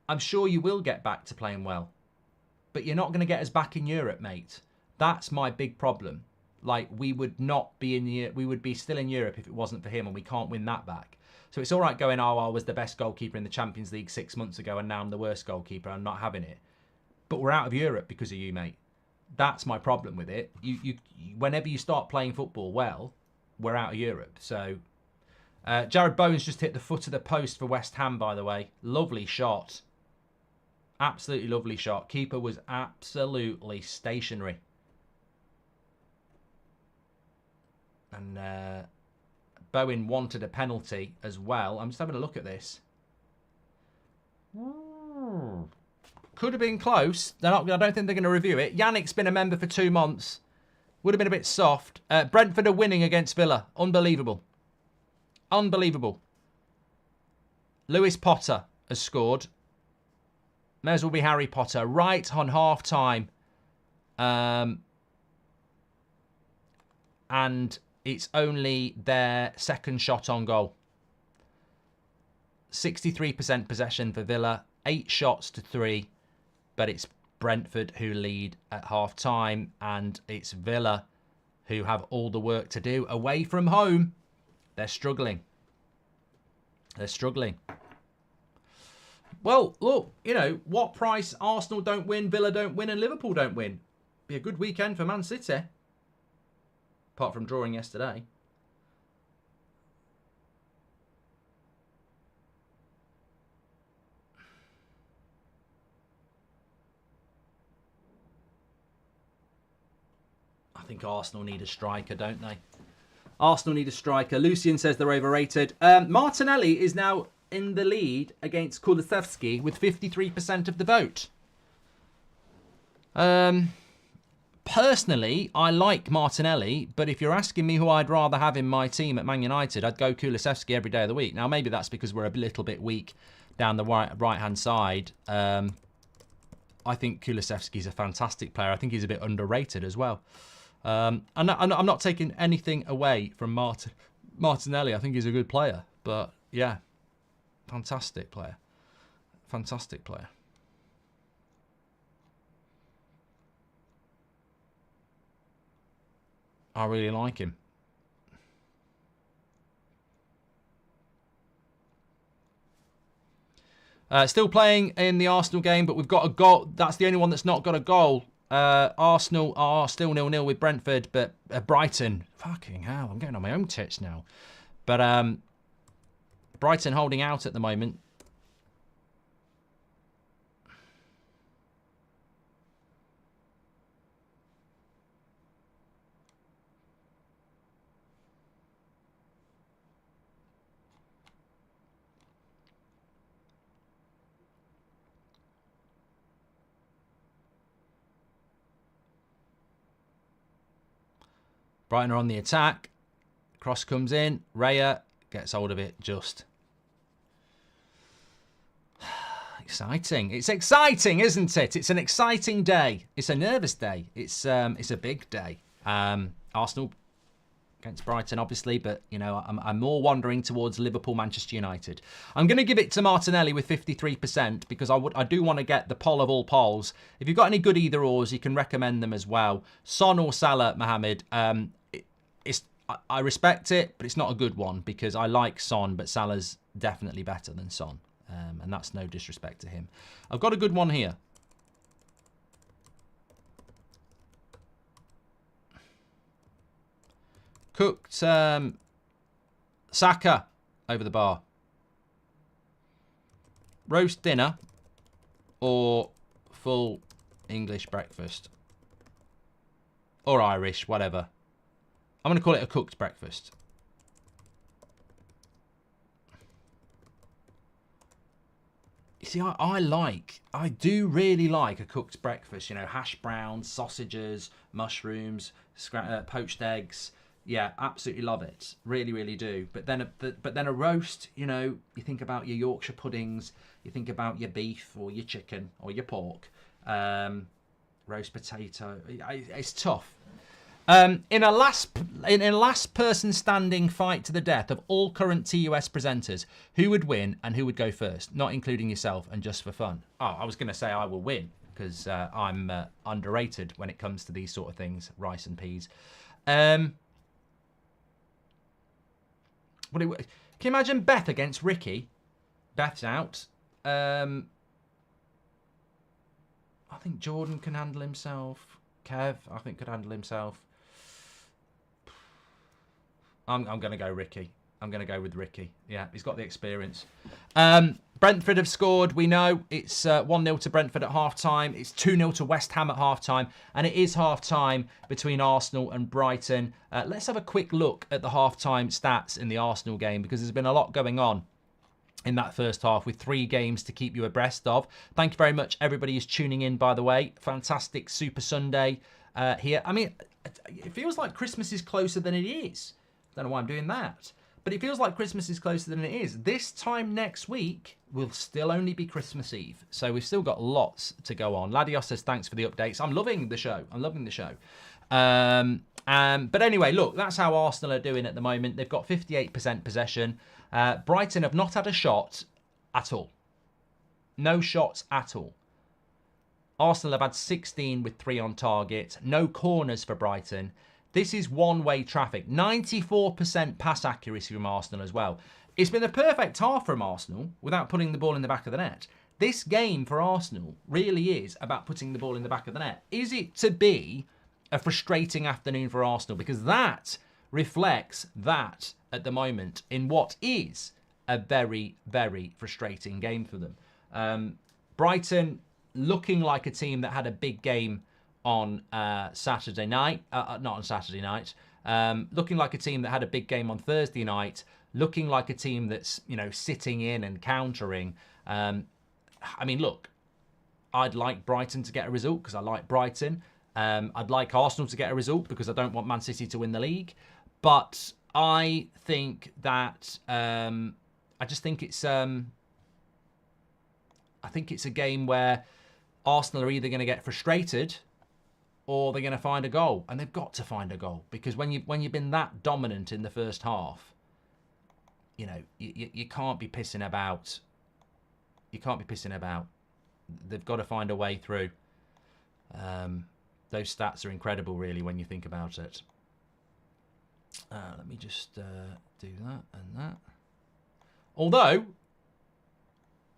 I'm sure you will get back to playing well, but you're not going to get us back in Europe, mate. That's my big problem. Like, we would not be we would be still in Europe if it wasn't for him, and we can't win that back. So it's all right going, oh, I was the best goalkeeper in the Champions League 6 months ago, and now I'm the worst goalkeeper. I'm not having it. But we're out of Europe because of you, mate. That's my problem with it. Whenever you start playing football well, we're out of Europe. So Jared Bowen's just hit the foot of the post for West Ham, by the way. Lovely shot. Absolutely lovely shot. Keeper was absolutely stationary. And Bowen wanted a penalty as well. I'm just having a look at this. Could have been close. I don't think they're going to review it. Yannick's been a member for 2 months. Would have been a bit soft. Brentford are winning against Villa. Unbelievable. Unbelievable. Lewis Potter has scored. May as well be Harry Potter. Right on half-time. And it's only their second shot on goal. 63% possession for Villa. 8 shots to 3. But it's Brentford who lead at half-time. And it's Villa who have all the work to do. Away from home, they're struggling. They're struggling. Well, look, you know, what price Arsenal don't win, Villa don't win, and Liverpool don't win? Be a good weekend for Man City. Apart from drawing yesterday. I think Arsenal need a striker, don't they? Arsenal need a striker. Lucian says they're overrated. Martinelli is now in the lead against Kulusevski with 53% of the vote. Personally, I like Martinelli, but if you're asking me who I'd rather have in my team at Man United, I'd go Kulusevski every day of the week. Now, maybe that's because we're a little bit weak down the right-hand side. I think Kulusevski's a fantastic player. I think he's a bit underrated as well. And I'm not taking anything away from Martinelli. I think he's a good player. But, yeah, fantastic player. Fantastic player. I really like him. Still playing in the Arsenal game, but we've got a goal. That's the only one that's not got a goal. Arsenal are still 0-0 with Brentford, but Brighton, fucking hell, I'm getting on my own tits now. But Brighton holding out at the moment. Brighton are on the attack. Cross comes in. Raya gets hold of it just. Exciting. It's exciting, isn't it? It's an exciting day. It's a nervous day. It's a big day. Arsenal against Brighton, obviously, but, you know, I'm more wandering towards Liverpool, Manchester United. I'm going to give it to Martinelli with 53% because I do want to get the poll of all polls. If you've got any good either-ors, you can recommend them as well. Son or Salah, Mohamed, I respect it, but it's not a good one because I like Son, but Salah's definitely better than Son. And that's no disrespect to him. I've got a good one here. Cooked Saka over the bar. Roast dinner or full English breakfast. Or Irish, whatever. I'm going to call it a cooked breakfast. You see, I do really like a cooked breakfast. You know, hash browns, sausages, mushrooms, poached eggs. Yeah, absolutely love it. Really, really do. But then a roast, you know, you think about your Yorkshire puddings, you think about your beef or your chicken or your pork, roast potato. It's tough. In a last person standing fight to the death of all current TUS presenters, who would win and who would go first? Not including yourself and just for fun. Oh, I was going to say I will win because I'm underrated when it comes to these sort of things, rice and peas. Can you imagine Beth against Ricky? Beth's out. I think Jordan can handle himself. Kev, I think, could handle himself. I'm going to go Ricky. I'm going to go with Ricky. Yeah, he's got the experience. Brentford have scored. We know it's 1-0 to Brentford at half-time. It's 2-0 to West Ham at half-time. And it is half-time between Arsenal and Brighton. Let's have a quick look at the half-time stats in the Arsenal game, because there's been a lot going on in that first half with 3 games to keep you abreast of. Thank you very much. Everybody is tuning in, by the way. Fantastic Super Sunday here. I mean, it feels like Christmas is closer than it is. I don't know why I'm doing that. But it feels like Christmas is closer than it is. This time next week will still only be Christmas Eve. So we've still got lots to go on. Ladios says, thanks for the updates. I'm loving the show. I'm loving the show. But anyway, look, that's how Arsenal are doing at the moment. They've got 58% possession. Brighton have not had a shot at all. No shots at all. Arsenal have had 16 with 3 on target. No corners for Brighton. This is one-way traffic. 94% pass accuracy from Arsenal as well. It's been a perfect half from Arsenal without putting the ball in the back of the net. This game for Arsenal really is about putting the ball in the back of the net. Is it to be a frustrating afternoon for Arsenal? Because that reflects that at the moment in what is a very, very frustrating game for them. Brighton looking like a team that had a big game on Saturday night. Not on Saturday night. Looking like a team that had a big game on Thursday night. Looking like a team that's, you know, sitting in and countering. I mean, look, I'd like Brighton to get a result because I like Brighton. I'd like Arsenal to get a result because I don't want Man City to win the league. But I think that I just think it's I think it's a game where Arsenal are either going to get frustrated or they're going to find a goal, and they've got to find a goal, because when you've been that dominant in the first half, you know, you can't be pissing about. You can't be pissing about. They've got to find a way through. Those stats are incredible, really, when you think about it. Let me just do that and that. Although,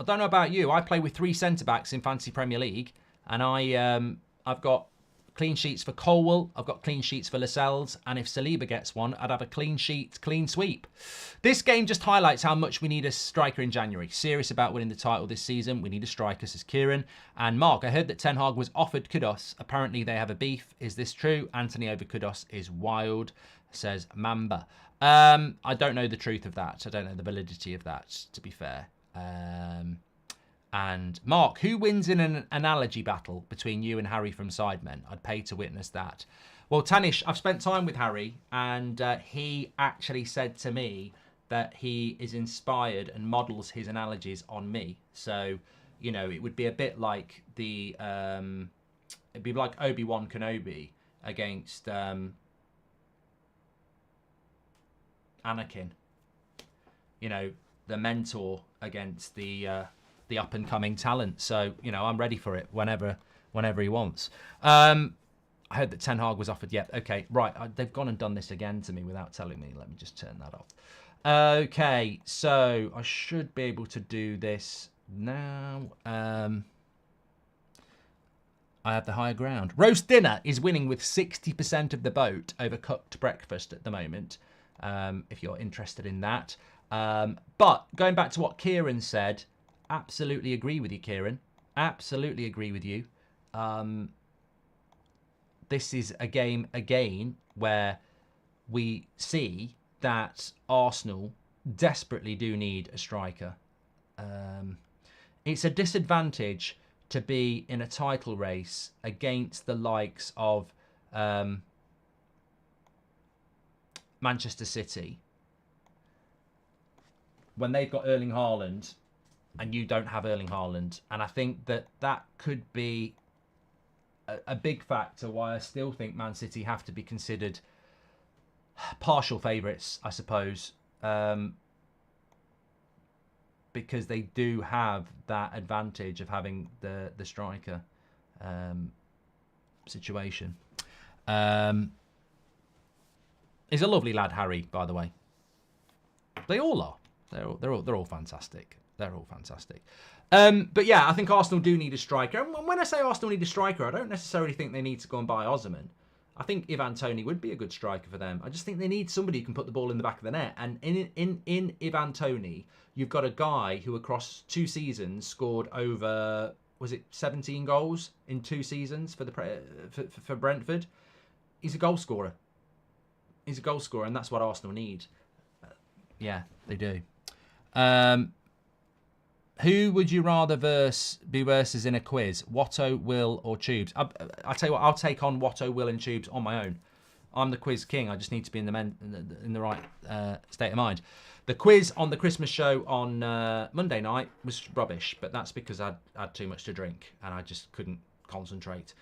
I don't know about you, I play with 3 centre-backs in Fantasy Premier League, and I've got clean sheets for Colwell, I've got clean sheets for Lascelles, and if Saliba gets one, I'd have a clean sheet, clean sweep. This game just highlights how much we need a striker in January. Serious about winning the title this season, we need a striker, says Kieran. And Mark, I heard that Ten Hag was offered Kudos. Apparently they have a beef. Is this true? Anthony over Kudos is wild, says Mamba. I don't know the truth of that. I don't know the validity of that, to be fair. And Mark, who wins in an analogy battle between you and Harry from Sidemen? I'd pay to witness that. Well, Tanish, I've spent time with Harry, and he actually said to me that he is inspired and models his analogies on me. So, you know, it would be a bit like the it'd be like Obi-Wan Kenobi against Anakin. You know, the mentor against the up-and-coming talent. So, you know, I'm ready for it whenever he wants. I heard that Ten Hag was offered. Yep, okay, right. They've gone and done this again to me without telling me. Let me just turn that off. Okay, so I should be able to do this now. I have the higher ground. Roast dinner is winning with 60% of the vote over cooked breakfast at the moment, if you're interested in that. But going back to what Kieran said, absolutely agree with you, Kieran. Absolutely agree with you. This is a game, again, where we see that Arsenal desperately do need a striker. It's a disadvantage to be in a title race against the likes of Manchester City when they've got Erling Haaland and you don't have Erling Haaland. And I think that could be a big factor why I still think Man City have to be considered partial favourites, I suppose, because they do have that advantage of having the striker situation. He's a lovely lad, Harry, by the way. They all are. They're all fantastic. They're all fantastic. But yeah, I think Arsenal do need a striker. And when I say Arsenal need a striker, I don't necessarily think they need to go and buy Osimhen. I think Ivan Toney would be a good striker for them. I just think they need somebody who can put the ball in the back of the net. And in Ivan Toney, you've got a guy who across 2 seasons scored over, was it 17 goals in 2 seasons for Brentford? He's a goal scorer. He's a goal scorer, and that's what Arsenal need. Yeah, they do. Who would you rather be versus in a quiz? Watto, Will, or Tubes? I'll tell you what, I'll take on Watto, Will, and Tubes on my own. I'm the quiz king. I just need to be in the right state of mind. The quiz on the Christmas show on Monday night was rubbish, but that's because I had too much to drink and I just couldn't concentrate.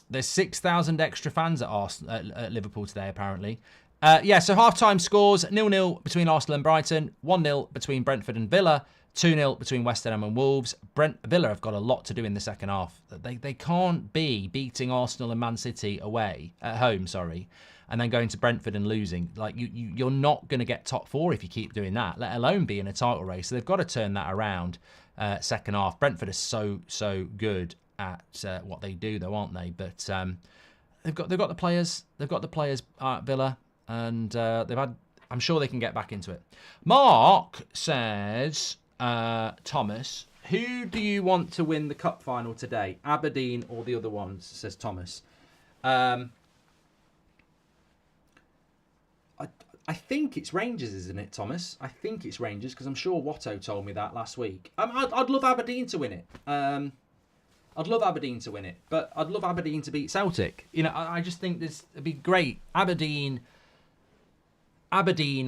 There's 6,000 extra fans at Liverpool today, apparently. Yeah, so half-time scores, 0-0 between Arsenal and Brighton, 1-0 between Brentford and Villa, 2-0 between West Ham and Wolves. Villa have got a lot to do in the second half. They can't be beating Arsenal and Man City at home, and then going to Brentford and losing. Like you're not going to get top 4 if you keep doing that, let alone be in a title race. So they've got to turn that around second half. Brentford is so good at what they do, though, aren't they? But they've got the players. They've got the players at Villa. And I'm sure they can get back into it. Mark says, Thomas, who do you want to win the cup final today? Aberdeen or the other ones, says Thomas. I think it's Rangers, isn't it, Thomas? I think it's Rangers, because I'm sure Watto told me that last week. I'd love Aberdeen to win it. I'd love Aberdeen to win it, but I'd love Aberdeen to beat Celtic. You know, I just think it'd be great. Aberdeen, I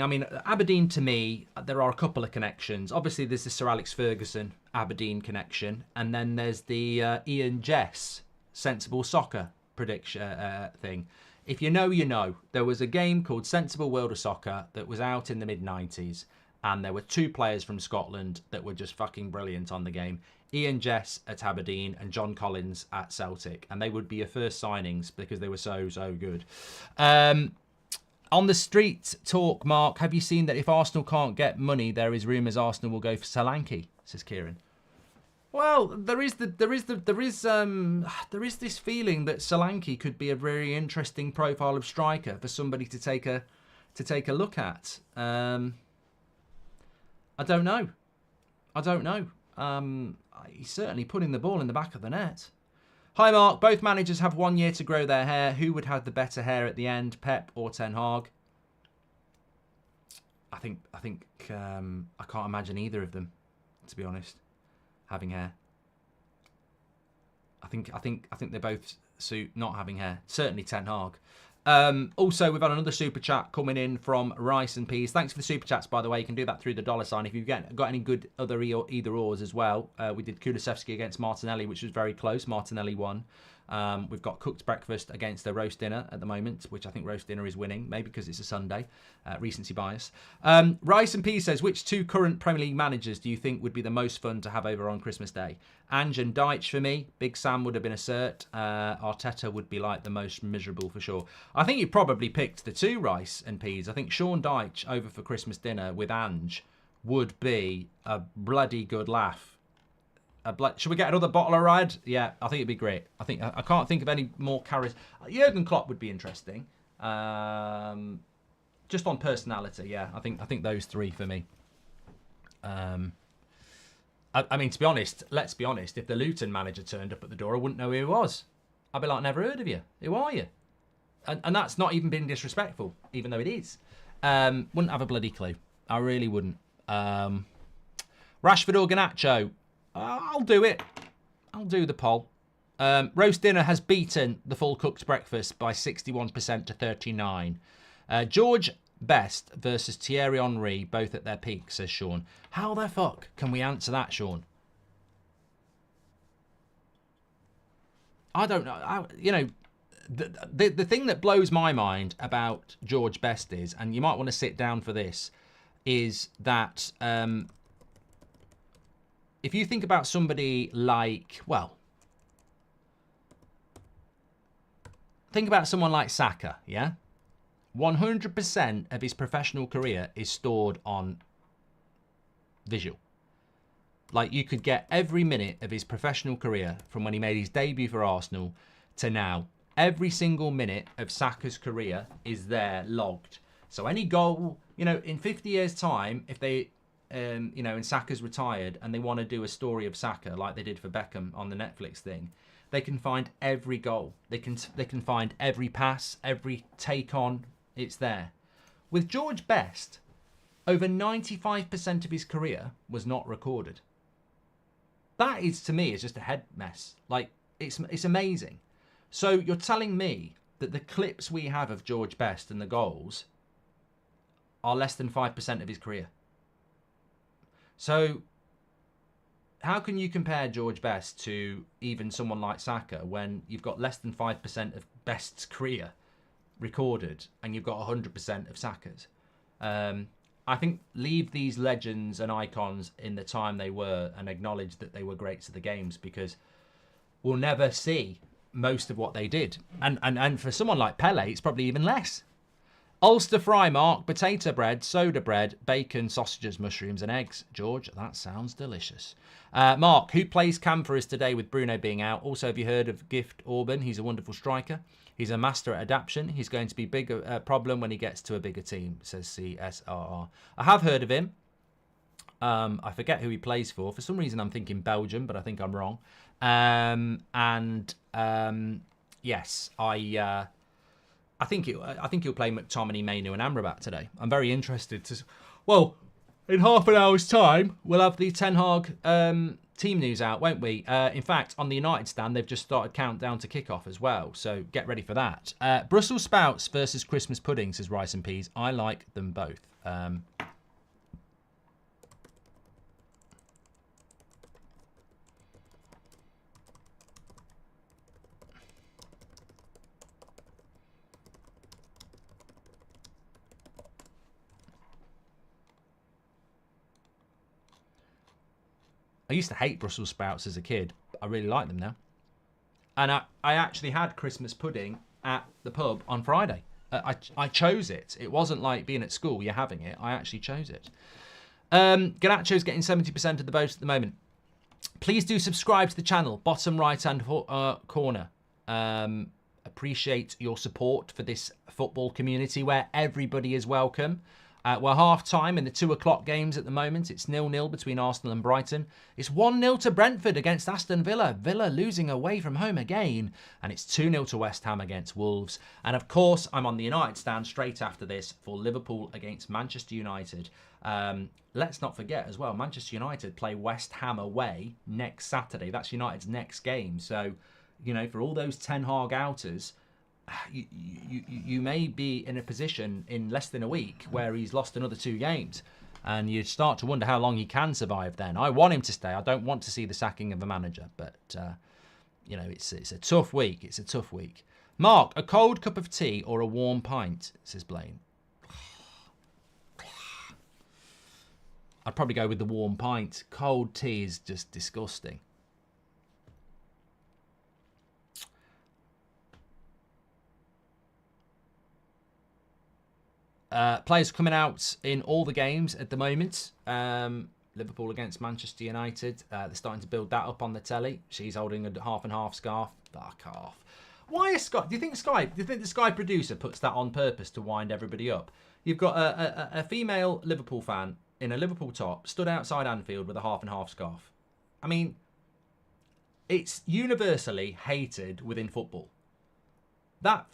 mean, Aberdeen to me, there are a couple of connections. Obviously, there's the Sir Alex Ferguson Aberdeen connection, and then there's the Ian Jess Sensible Soccer prediction thing. If you know, you know. There was a game called Sensible World of Soccer that was out in the mid-90s, and there were 2 players from Scotland that were just fucking brilliant on the game. Ian Jess at Aberdeen and John Collins at Celtic, and they would be your first signings because they were so good. On the street talk, Mark, have you seen that if Arsenal can't get money, there is rumours Arsenal will go for Solanke? Says Kieran. Well, there is this feeling that Solanke could be a very interesting profile of striker for somebody to take a look at. I don't know. He's certainly putting the ball in the back of the net. Hi, Mark. Both managers have 1 year to grow their hair. Who would have the better hair at the end, Pep or Ten Hag? I think I can't imagine either of them, to be honest, having hair. I think they both suit not having hair. Certainly Ten Hag. Also, we've had another super chat coming in from Rice and Peas. Thanks for the super chats, by the way. You can do that through the $sign. If you've got any good other either ors as well, we did Kudos against Martinelli, which was very close. Martinelli won. We've got cooked breakfast against the roast dinner at the moment, which I think roast dinner is winning, maybe because it's a Sunday. Recency bias. Rice and Peas says, which 2 current Premier League managers do you think would be the most fun to have over on Christmas Day? Ange and Deitch for me. Big Sam would have been a cert. Arteta would be like the most miserable for sure. I think you probably picked the 2, Rice and Peas. I think Sean Deitch over for Christmas dinner with Ange would be a bloody good laugh. Should we get another bottle of Red? Yeah, I think it'd be great. I can't think of any more charisma. Jurgen Klopp would be interesting. Just on personality, yeah. I think those 3 for me. I mean, to be honest, let's be honest. If the Luton manager turned up at the door, I wouldn't know who he was. I'd be like, never heard of you. Who are you? And that's not even being disrespectful, even though it is. Wouldn't have a bloody clue. I really wouldn't. Rashford or Garnacho? I'll do it. I'll do the poll. Roast dinner has beaten the full cooked breakfast by 61% to 39%. George Best versus Thierry Henry, both at their peak, says Sean. How the fuck can we answer that, Sean? I don't know. The thing that blows my mind about George Best is, and you might want to sit down for this, is that if you think about somebody like, well, think about someone like Saka, yeah? 100% of his professional career is stored on visual. Like, you could get every minute of his professional career from when he made his debut for Arsenal to now. Every single minute of Saka's career is there logged. So any goal, you know, in 50 years' time, if they, you know, and Saka's retired and they want to do a story of Saka like they did for Beckham on the Netflix thing, they can find every goal. They can find every pass, every take on. It's there. With George Best, over 95% of his career was not recorded. That is, to me, is just a head mess. Like, it's amazing. So you're telling me that the clips we have of George Best and the goals are less than 5% of his career. So how can you compare George Best to even someone like Saka when you've got less than 5% of Best's career recorded and you've got 100% of Saka's? I think leave these legends and icons in the time they were and acknowledge that they were greats of the games, because we'll never see most of what they did. And for someone like Pele, it's probably even less. Ulster fry, Mark, potato bread, soda bread, bacon, sausages, mushrooms and eggs. George, that sounds delicious. Mark, who plays Cam for us today with Bruno being out? Also, have you heard of Gift Orban? He's a wonderful striker. He's a master at adaptation. He's going to be a bigger problem when he gets to a bigger team, says CSRR. I have heard of him. I forget who he plays for. For some reason, I'm thinking Belgium, but I think I'm wrong. Yes, I think he'll play McTominay, Mainu, and Amrabat today. I'm very interested to. Well, in half an hour's time, we'll have the Ten Hag team news out, won't we? In fact, on the United stand, they've just started countdown to kickoff as well, so get ready for that. Brussels sprouts versus Christmas pudding, says Rice and Peas. I like them both. I used to hate Brussels sprouts as a kid. I really like them now. And I actually had Christmas pudding at the pub on Friday. I chose it. It wasn't like being at school, you're having it. I actually chose it. Ganacho's getting 70% of the vote at the moment. Please do subscribe to the channel, bottom right-hand corner. Appreciate your support for this football community where everybody is welcome. We're half-time in the 2 o'clock games at the moment. It's 0-0 between Arsenal and Brighton. It's 1-0 to Brentford against Aston Villa. Villa losing away from home again. And it's 2-0 to West Ham against Wolves. And of course, I'm on the United stand straight after this for Liverpool against Manchester United. Let's not forget as well, Manchester United play West Ham away next Saturday. That's United's next game. So, you know, for all those Ten Hag outers, you may be in a position in less than a week where he's lost another 2 games, and you start to wonder how long he can survive then. I want him to stay. I don't want to see the sacking of a manager, but you know, it's a tough week. It's a tough week. Mark, a cold cup of tea or a warm pint, says Blaine. I'd probably go with the warm pint. Cold tea is just disgusting. Players coming out in all the games at the moment. Liverpool against Manchester United. They're starting to build that up on the telly. She's holding a half and half scarf. Fuck off. Why is Sky? Do you think the Sky producer puts that on purpose to wind everybody up? You've got a female Liverpool fan in a Liverpool top stood outside Anfield with a half and half scarf. I mean, it's universally hated within football. That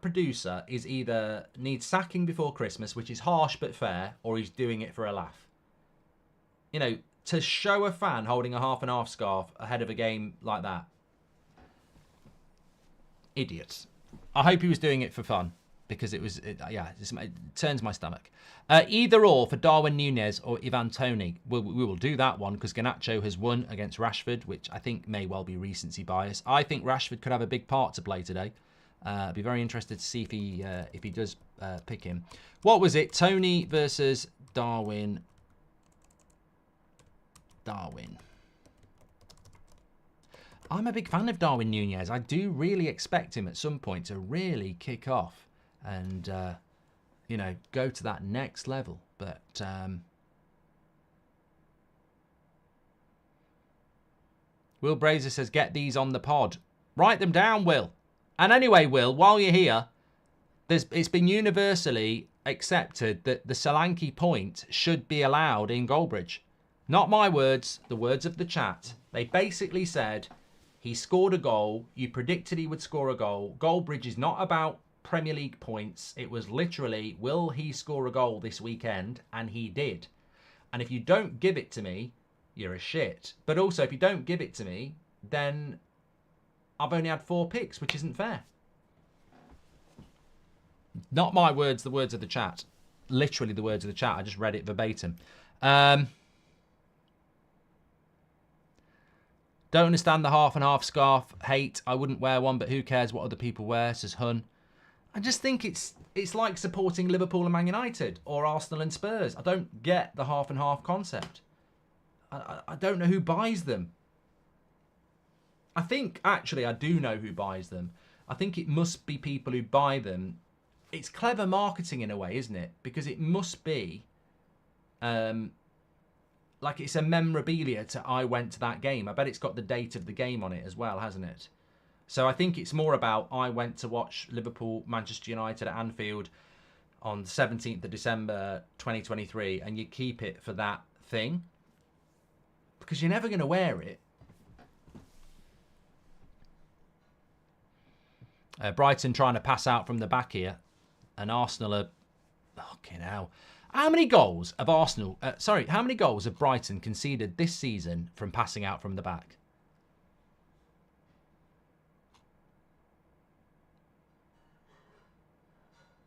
producer is either needs sacking before Christmas, which is harsh but fair, or he's doing it for a laugh. You know, to show a fan holding a half and half scarf ahead of a game like that. Idiots. I hope he was doing it for fun, because it turns my stomach. Either or for Darwin Núñez or Ivan Toney. We will do that one because Garnacho has won against Rashford, which I think may well be recency bias. I think Rashford could have a big part to play today. I'd be very interested to see if he does pick him. What was it? Toney versus Darwin. I'm a big fan of Darwin Núñez. I do really expect him at some point to really kick off and, you know, go to that next level. But Will Brazer says, get these on the pod. Write them down, Will. And anyway, Will, while you're here, it's been universally accepted that the Solanke point should be allowed in Goldbridge. Not my words, the words of the chat. They basically said he scored a goal. You predicted he would score a goal. Goldbridge is not about Premier League points. It was literally, will he score a goal this weekend? And he did. And if you don't give it to me, you're a shit. But also, if you don't give it to me, then I've only had 4 picks, which isn't fair. Not my words, the words of the chat. Literally the words of the chat. I just read it verbatim. Don't understand the half and half scarf hate. I wouldn't wear one, but who cares what other people wear, says Hun. I just think it's like supporting Liverpool and Man United or Arsenal and Spurs. I don't get the half and half concept. I don't know who buys them. I think, actually, I do know who buys them. I think it must be people who buy them. It's clever marketing in a way, isn't it? Because it must be like it's a memorabilia to I went to that game. I bet it's got the date of the game on it as well, hasn't it? So I think it's more about I went to watch Liverpool, Manchester United at Anfield on the 17th of December 2023, and you keep it for that thing. Because you're never going to wear it. Brighton trying to pass out from the back here. And Arsenal are... Fucking hell. How many goals have Arsenal... how many goals have Brighton conceded this season from passing out from the back?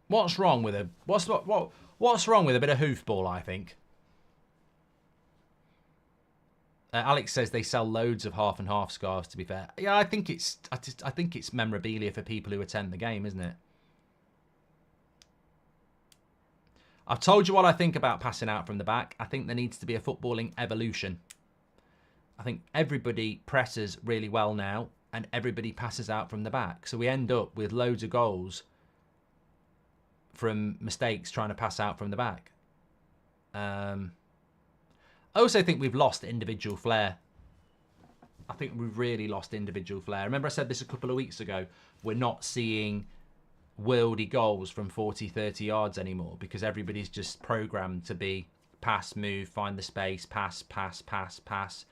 What's wrong with a... What's wrong with a bit of hoofball, I think? Alex says they sell loads of half and half scarves, to be fair. Yeah, I think it's memorabilia for people who attend the game, isn't it? I've told you what I think about passing out from the back. I think there needs to be a footballing evolution. I think everybody presses really well now and everybody passes out from the back. So we end up with loads of goals from mistakes trying to pass out from the back. I also think we've lost individual flair. I think we've really lost individual flair. Remember I said this a couple of weeks ago. We're not seeing worldy goals from 40, 30 yards anymore because everybody's just programmed to be pass, move, find the space, pass, pass, pass, pass.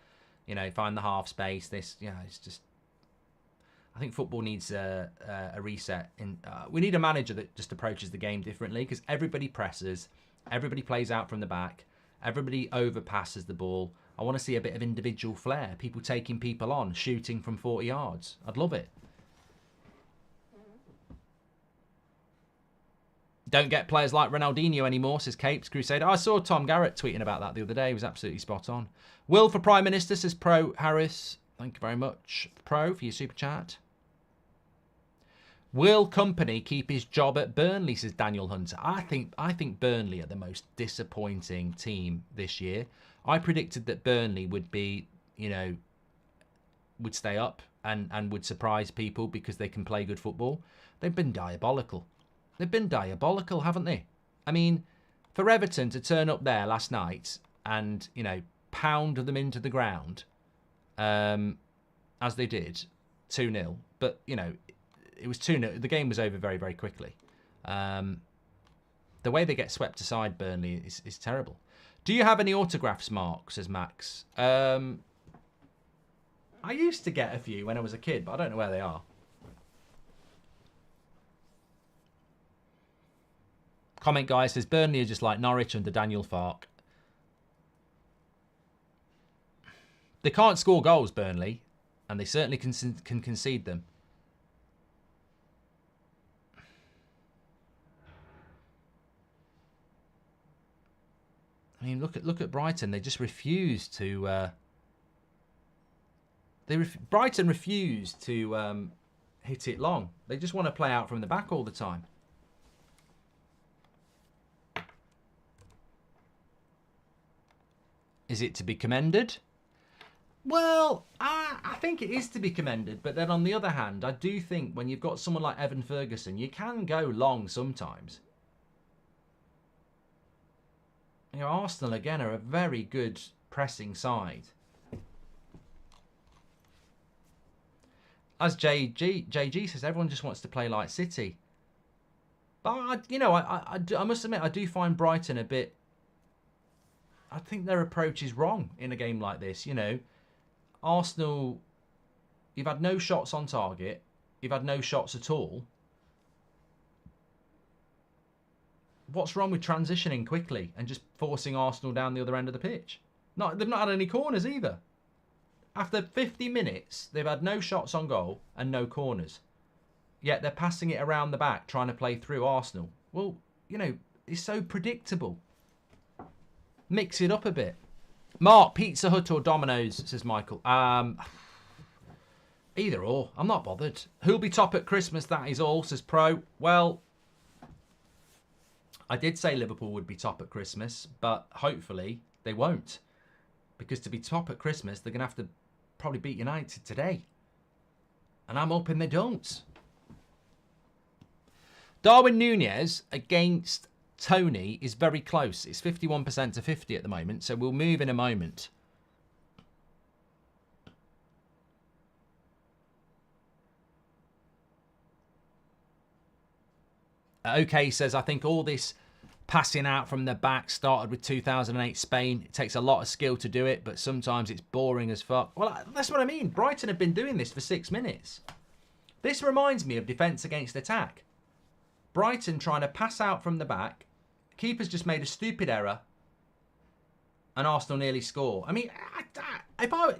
You know, find the half space. This, yeah, it's just... I think football needs a reset. We need a manager that just approaches the game differently because everybody presses, everybody plays out from the back. Everybody overpasses the ball. I want to see a bit of individual flair. People taking people on, shooting from 40 yards. I'd love it. Don't get players like Ronaldinho anymore, says Capes Crusader. I saw Tom Garrett tweeting about that the other day. He was absolutely spot on. Will for Prime Minister, says Pro Harris. Thank you very much, Pro, for your super chat. Will Company keep his job at Burnley, says Daniel Hunter. I think Burnley are the most disappointing team this year. I predicted that Burnley would be, you know, would stay up and would surprise people because they can play good football. They've been diabolical. They've been diabolical, haven't they? I mean, for Everton to turn up there last night and, you know, pound them into the ground, as they did, 2-0. But, you know... It was 2-0. The game was over very, very quickly. The way they get swept aside, Burnley, is terrible. Do you have any autographs, Mark? Says Max. I used to get a few when I was a kid, but I don't know where they are. Comment guy says Burnley are just like Norwich under Daniel Farke. They can't score goals, Burnley, and they certainly can concede them. I mean, look at Brighton. They just refuse to. Brighton refuse to hit it long. They just want to play out from the back all the time. Is it to be commended? Well, I think it is to be commended, but then on the other hand, I do think when you've got someone like Evan Ferguson, you can go long sometimes. You know, Arsenal, again, are a very good pressing side. As JG says, everyone just wants to play like City. But, I must admit, I do find Brighton a bit... I think their approach is wrong in a game like this, you know. Arsenal, you've had no shots on target. You've had no shots at all. What's wrong with transitioning quickly and just forcing Arsenal down the other end of the pitch? They've not had any corners either. After 50 minutes, they've had no shots on goal and no corners. Yet they're passing it around the back, trying to play through Arsenal. Well, you know, it's so predictable. Mix it up a bit. Mark, Pizza Hut or Domino's, says Michael. Either or. I'm not bothered. Who'll be top at Christmas, that is all, says Pro. Well, I did say Liverpool would be top at Christmas, but hopefully they won't. Because to be top at Christmas, they're going to have to probably beat United today. And I'm hoping they don't. Darwin Núñez against Tony is very close. It's 51% to 50 at the moment, so we'll move in a moment. OK says, I think all this passing out from the back started with 2008 Spain. It takes a lot of skill to do it, but sometimes it's boring as fuck. Well, that's what I mean. Brighton have been doing this for 6 minutes. This reminds me of defence against attack. Brighton trying to pass out from the back. Keeper's just made a stupid error. And Arsenal nearly score. I mean,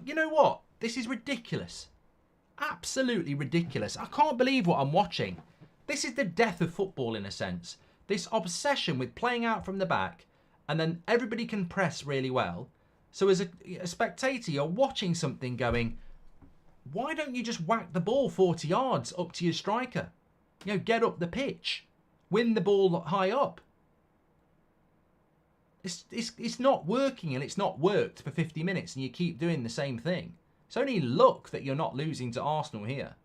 you know what? This is ridiculous. Absolutely ridiculous. I can't believe what I'm watching. This is the death of football in a sense. This obsession with playing out from the back and then everybody can press really well. So as a spectator, you're watching something going, why don't you just whack the ball 40 yards up to your striker? You know, get up the pitch. Win the ball high up. It's not working and it's not worked for 50 minutes and you keep doing the same thing. It's only luck that you're not losing to Arsenal here.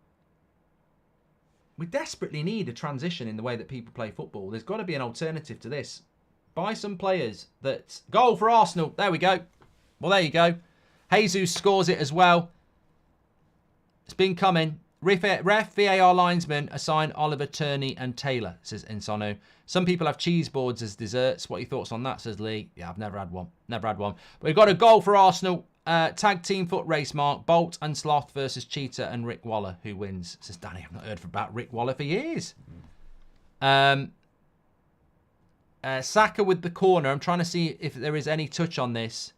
We desperately need a transition in the way that people play football. There's got to be an alternative to this. Buy some players that... Goal for Arsenal. There we go. Well, there you go. Jesus scores it as well. It's been coming. Ref VAR linesman assign Oliver, Turney and Taylor, says Insano. Some people have cheese boards as desserts. What are your thoughts on that, says Lee? Yeah, I've never had one. Never had one. But we've got a goal for Arsenal. Tag team foot race, Mark. Bolt and Sloth versus Cheetah and Rick Waller. Who wins? Says Danny. I've not heard about Rick Waller for years. Saka with the corner. I'm trying to see if there is any touch on this.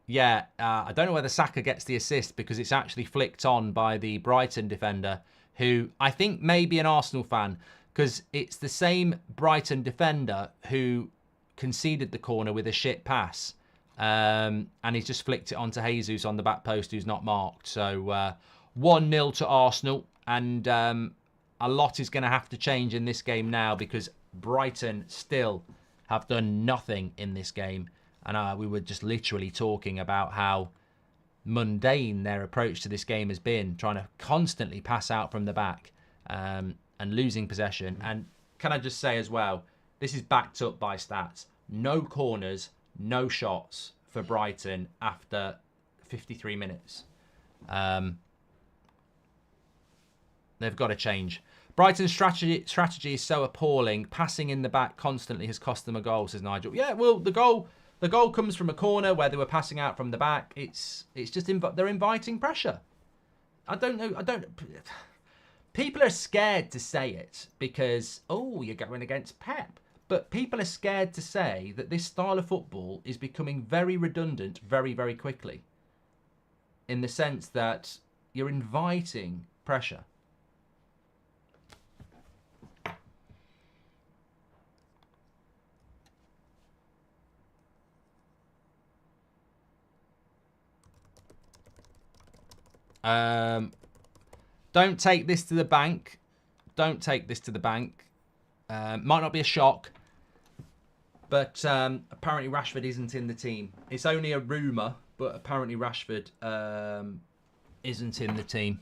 Yeah, I don't know whether Saka gets the assist because it's actually flicked on by the Brighton defender, who I think may be an Arsenal fan because it's the same Brighton defender who conceded the corner with a shit pass. And he's just flicked it onto Jesus on the back post, who's not marked. So 1-0 to Arsenal. And a lot is going to have to change in this game now because Brighton still have done nothing in this game. And we were just literally talking about how mundane their approach to this game has been, trying to constantly pass out from the back and losing possession. And can I just say as well, this is backed up by stats. No corners, no shots for Brighton after 53 minutes. They've got to change. Brighton's strategy is so appalling. Passing in the back constantly has cost them a goal, says Nigel. Yeah, well, the goal comes from a corner where they were passing out from the back. It's just they're inviting pressure. I don't know. People are scared to say it because, oh, you're going against Pep. But people are scared to say that this style of football is becoming very redundant very, very quickly. In the sense that you're inviting pressure. Don't take this to the bank. Don't take this to the bank. Might not be a shock. But apparently Rashford isn't in the team. It's only a rumour. But apparently Rashford isn't in the team.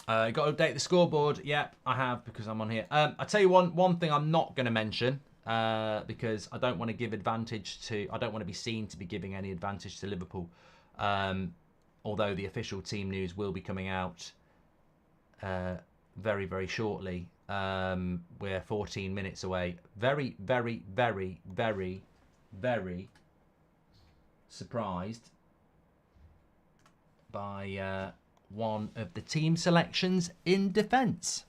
Got to update the scoreboard. Yep, I have because I'm on here. I tell you one thing I'm not going to mention because I don't want to give advantage to. I don't want to be seen to be giving any advantage to Liverpool. Although the official team news will be coming out very, very shortly. We're 14 minutes away. Very, very, very, very, very surprised by one of the team selections in defence.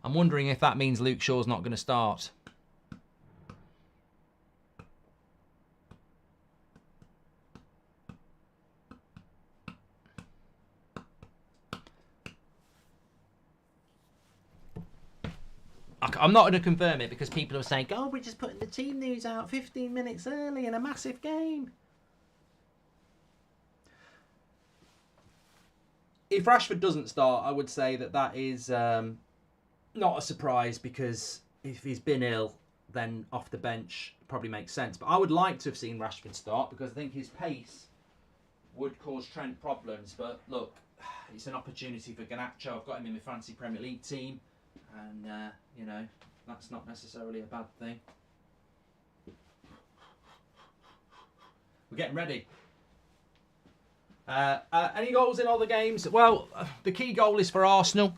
I'm wondering if that means Luke Shaw's not going to start. I'm not going to confirm it because people are saying, oh, we're just putting the team news out 15 minutes early in a massive game. If Rashford doesn't start, I would say that is not a surprise because if he's been ill, then off the bench probably makes sense. But I would like to have seen Rashford start because I think his pace would cause Trent problems. But look, it's an opportunity for Garnacho. I've got him in my fancy Premier League team. And, you know, that's not necessarily a bad thing. We're getting ready. Any goals in all the games? Well, the key goal is for Arsenal.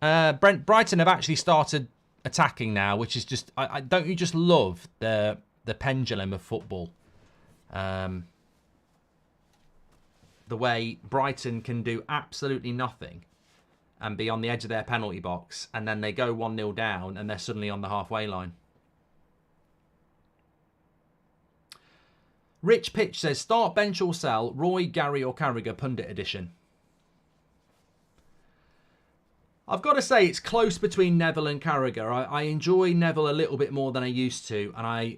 Brighton have actually started attacking now, which is just... don't you just love the pendulum of football? The way Brighton can do absolutely nothing and be on the edge of their penalty box, and then they go 1-0 down, and they're suddenly on the halfway line. Rich Pitch says, start, bench or sell, Roy, Gary or Carragher, pundit edition. I've got to say, it's close between Neville and Carragher. I enjoy Neville a little bit more than I used to, and I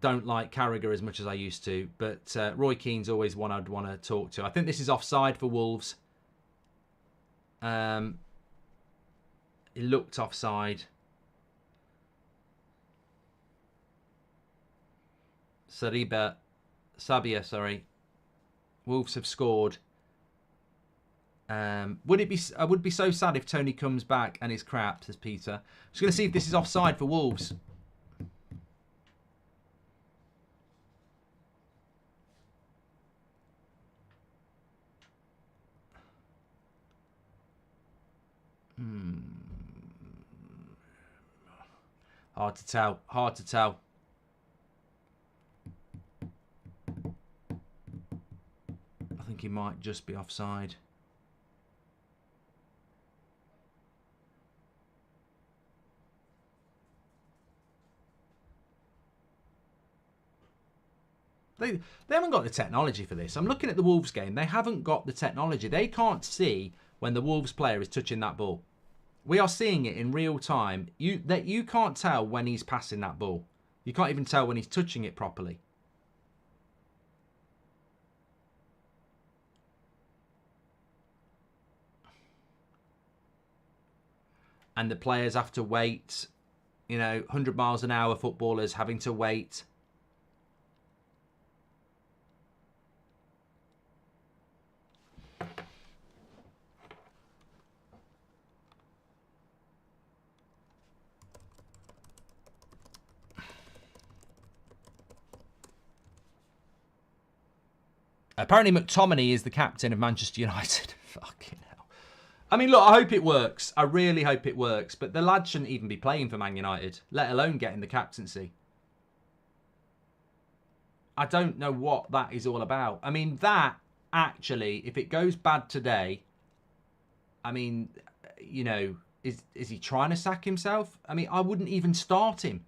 don't like Carragher as much as I used to, but Roy Keane's always one I'd want to talk to. I think this is offside for Wolves. It looked offside. Sabia, sorry. Wolves have scored. I would be so sad if Tony comes back and is crap, says Peter. Just going to see if this is offside for Wolves. Hard to tell. Hard to tell. I think he might just be offside. They haven't got the technology for this. I'm looking at the Wolves game. They haven't got the technology. They can't see when the Wolves player is touching that ball. We are seeing it in real time. You can't tell when he's passing that ball. You can't even tell when he's touching it properly. And the players have to wait. You know, 100 miles an hour footballers having to wait. Apparently McTominay is the captain of Manchester United. Fucking hell. I mean, look, I hope it works. I really hope it works. But the lad shouldn't even be playing for Man United, let alone getting the captaincy. I don't know what that is all about. I mean, that actually, if it goes bad today, I mean, you know, is he trying to sack himself? I mean, I wouldn't even start him.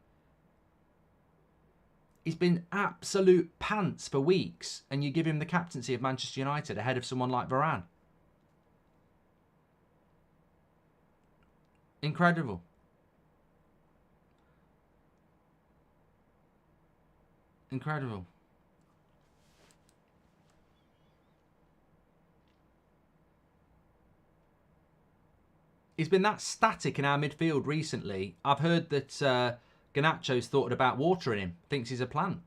He's been absolute pants for weeks, and you give him the captaincy of Manchester United ahead of someone like Varane. Incredible. Incredible. He's been that static in our midfield recently. I've heard that Garnacho's thought about watering him. Thinks he's a plant.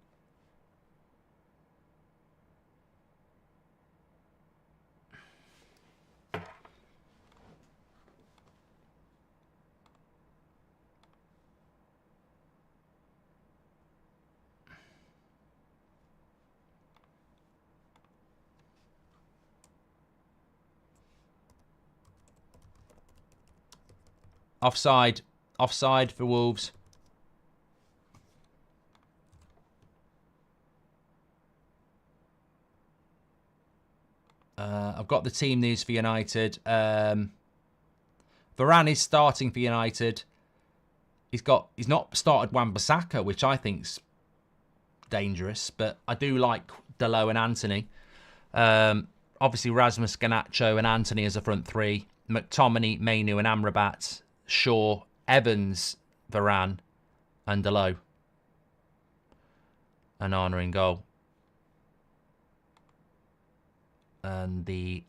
Offside. Offside for Wolves. I've got the team news for United. Varane is starting for United. He's not started Wan-Bissaka, which I think's dangerous, but I do like Dalot and Anthony. Obviously Rasmus, Garnacho and Anthony as a front three. McTominay, Mainu and Amrabat. Shaw, Evans, Varane and Dalot. Onana in goal. And the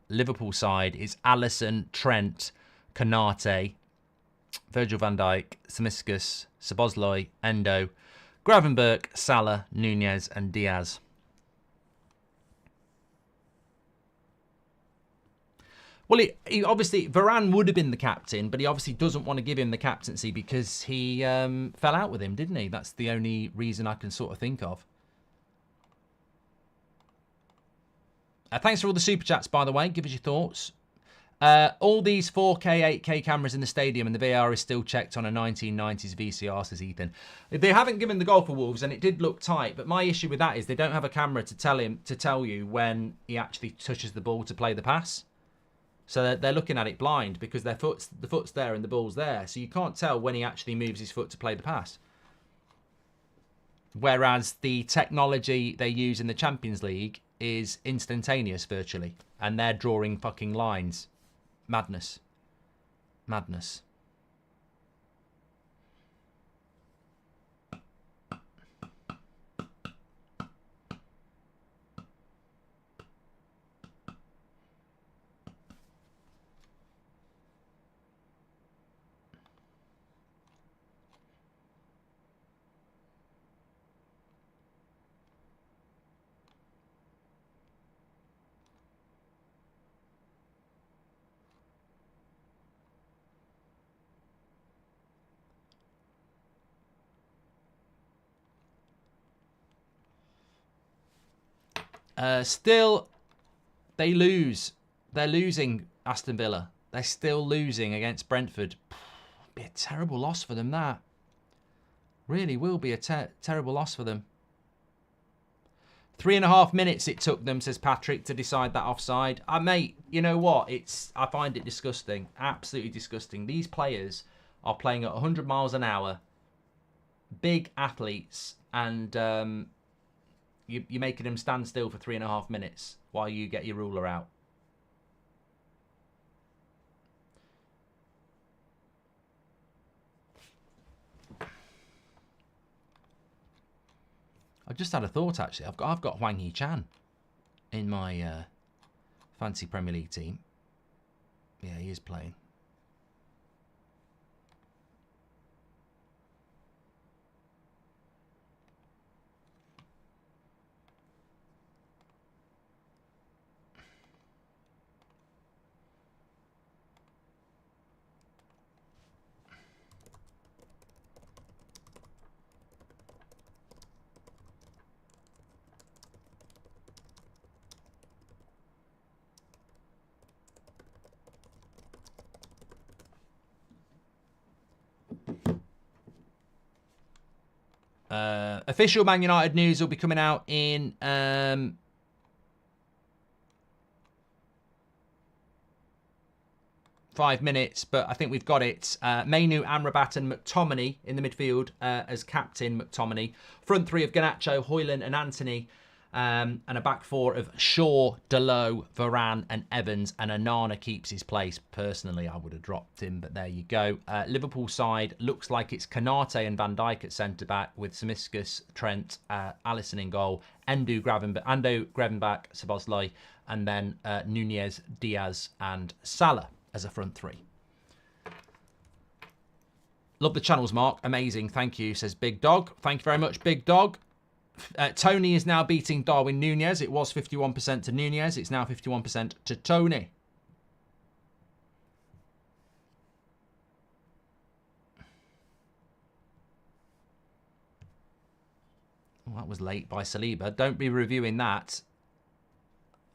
Liverpool side is Alisson, Trent, Konate, Virgil van Dijk, Samiskas, Szoboszlai, Endo, Gravenberch, Salah, Nunez and Diaz. Well, he obviously, Varane would have been the captain, but he obviously doesn't want to give him the captaincy because he fell out with him, didn't he? That's the only reason I can sort of think of. Thanks for all the super chats, by the way. Give us your thoughts. All these 4K, 8K cameras in the stadium and the VAR is still checked on a 1990s VCR, says Ethan. They haven't given the goal for Wolves and it did look tight, but my issue with that is they don't have a camera to tell you when he actually touches the ball to play the pass. So they're looking at it blind because the foot's there and the ball's there. So you can't tell when he actually moves his foot to play the pass. Whereas the technology they use in the Champions League is instantaneous virtually. And they're drawing fucking lines. Madness. Madness. Still, they lose. They're losing, Aston Villa. They're still losing against Brentford. Be a terrible loss for them, that. Really will be a terrible loss for them. 3.5 minutes it took them, says Patrick, to decide that offside. Mate, you know what? I find it disgusting. Absolutely disgusting. These players are playing at 100 miles an hour. Big athletes. And you're making them stand still for 3.5 minutes while you get your ruler out. I just had a thought, actually. I've got Hwang Hee-chan in my fancy Premier League team. Yeah, he is playing. Official Man United news will be coming out in 5 minutes, but I think we've got it. Mainu, Amrabat and McTominay in the midfield as captain. McTominay. Front three of Garnacho, Højlund and Anthony. And a back four of Shaw, Dalot, Varane and Evans. And Onana keeps his place. Personally, I would have dropped him, but there you go. Liverpool side looks like it's Kanate and Van Dijk at centre-back with Simiskis, Trent, Alisson in goal. Ando Gravenbach, Szoboszlai, and then Nunez, Diaz and Salah as a front three. Love the channels, Mark. Amazing. Thank you, says Big Dog. Thank you very much, Big Dog. Tony is now beating Darwin Nunez. It was 51% to Nunez. It's now 51% to Tony. Oh, that was late by Saliba. Don't be reviewing that.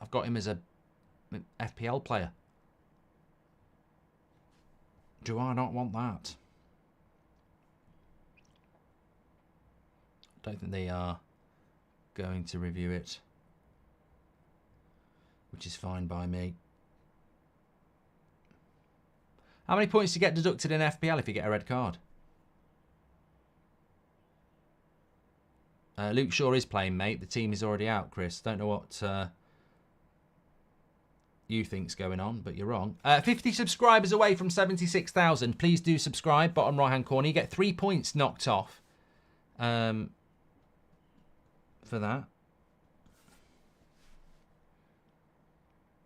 I've got him as a FPL player. Do I not want that? Don't think they are going to review it, which is fine by me. How many points do you get deducted in FPL if you get a red card? Luke Shaw is playing, mate. The team is already out, Chris. Don't know what you think's going on, but you're wrong. 50 subscribers away from 76,000. Please do subscribe. Bottom right-hand corner. You get 3 points knocked off for that.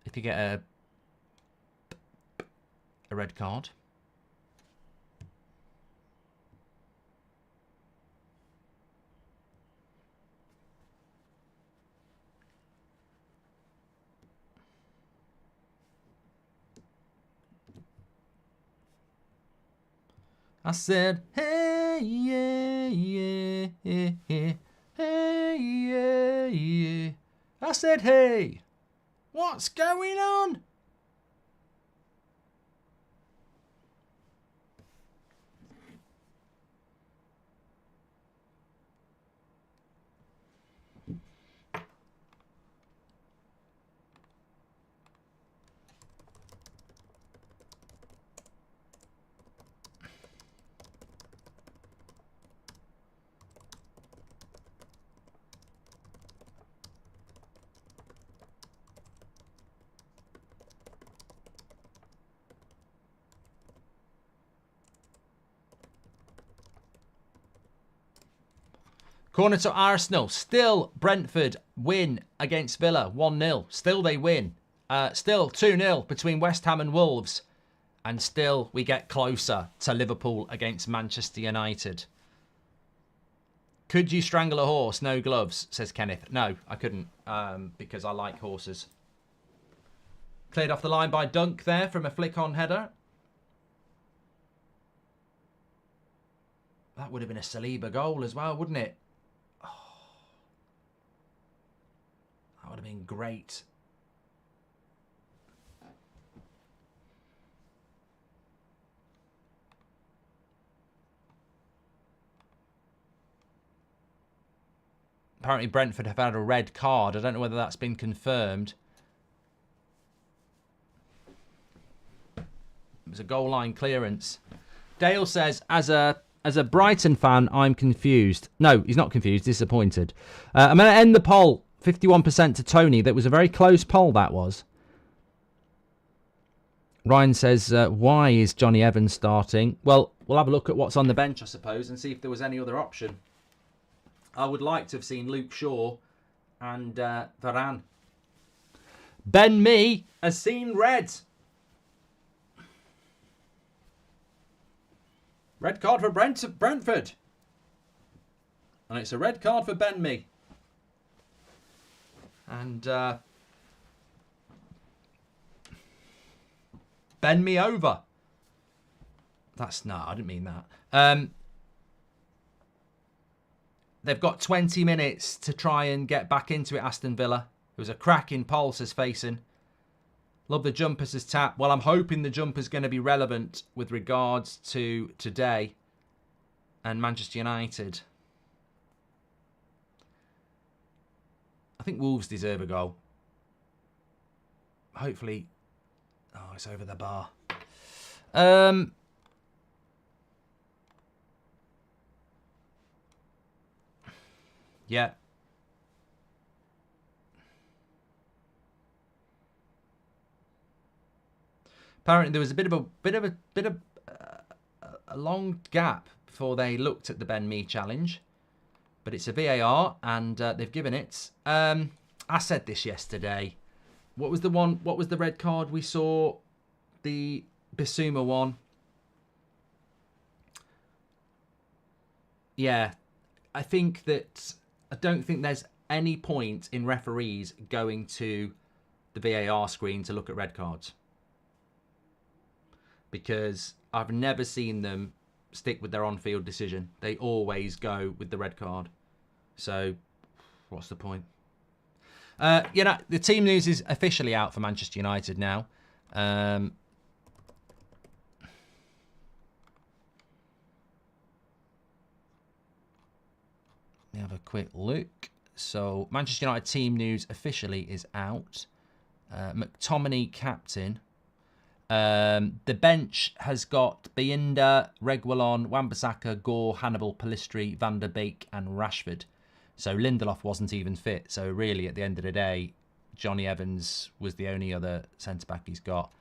If you get a red card. I said, hey, yeah, yeah, yeah, yeah, hey, yeah, yeah. I said, hey, what's going on? Corner to Arsenal. Still Brentford win against Villa 1-0. Still they win. Still 2-0 between West Ham and Wolves. And still we get closer to Liverpool against Manchester United. Could you strangle a horse? No gloves, says Kenneth. No, I couldn't because I like horses. Cleared off the line by Dunk there from a flick-on header. That would have been a Saliba goal as well, wouldn't it? That would have been great. Apparently Brentford have had a red card. I don't know whether that's been confirmed. It was a goal line clearance. Dale says, as a Brighton fan, I'm confused. No, he's not confused. Disappointed. I'm going to end the poll. 51% to Tony. That was a very close poll, that was. Ryan says, why is Johnny Evans starting? Well, we'll have a look at what's on the bench, I suppose, and see if there was any other option. I would like to have seen Luke Shaw and Varane. Ben Mee has seen red. Red card for Brentford. And it's a red card for Ben Mee. And bend me over. No, I didn't mean that. They've got 20 minutes to try and get back into it, Aston Villa. It was a cracking pulse as facing. Love the jumpers as tap. Well, I'm hoping the jumper's going to be relevant with regards to today and Manchester United. I think Wolves deserve a goal. Hopefully. Oh, it's over the bar. Yeah. Apparently, there was a bit of a long gap before they looked at the Ben Mee challenge, but it's a VAR and they've given it. I said this yesterday. What was the one? What was the red card we saw? The Bissouma one. Yeah, I don't think there's any point in referees going to the VAR screen to look at red cards, because I've never seen them stick with their on-field decision. They always go with the red card. So, what's the point? The team news is officially out for Manchester United now. Let me have a quick look. So, Manchester United team news officially is out. McTominay captain. The bench has got Bayinda, Reguilon, Wan-Bissaka, Gore, Hannibal, Pellistri, Van der Beek and Rashford. So Lindelof wasn't even fit. So really, at the end of the day, Johnny Evans was the only other centre-back he's got.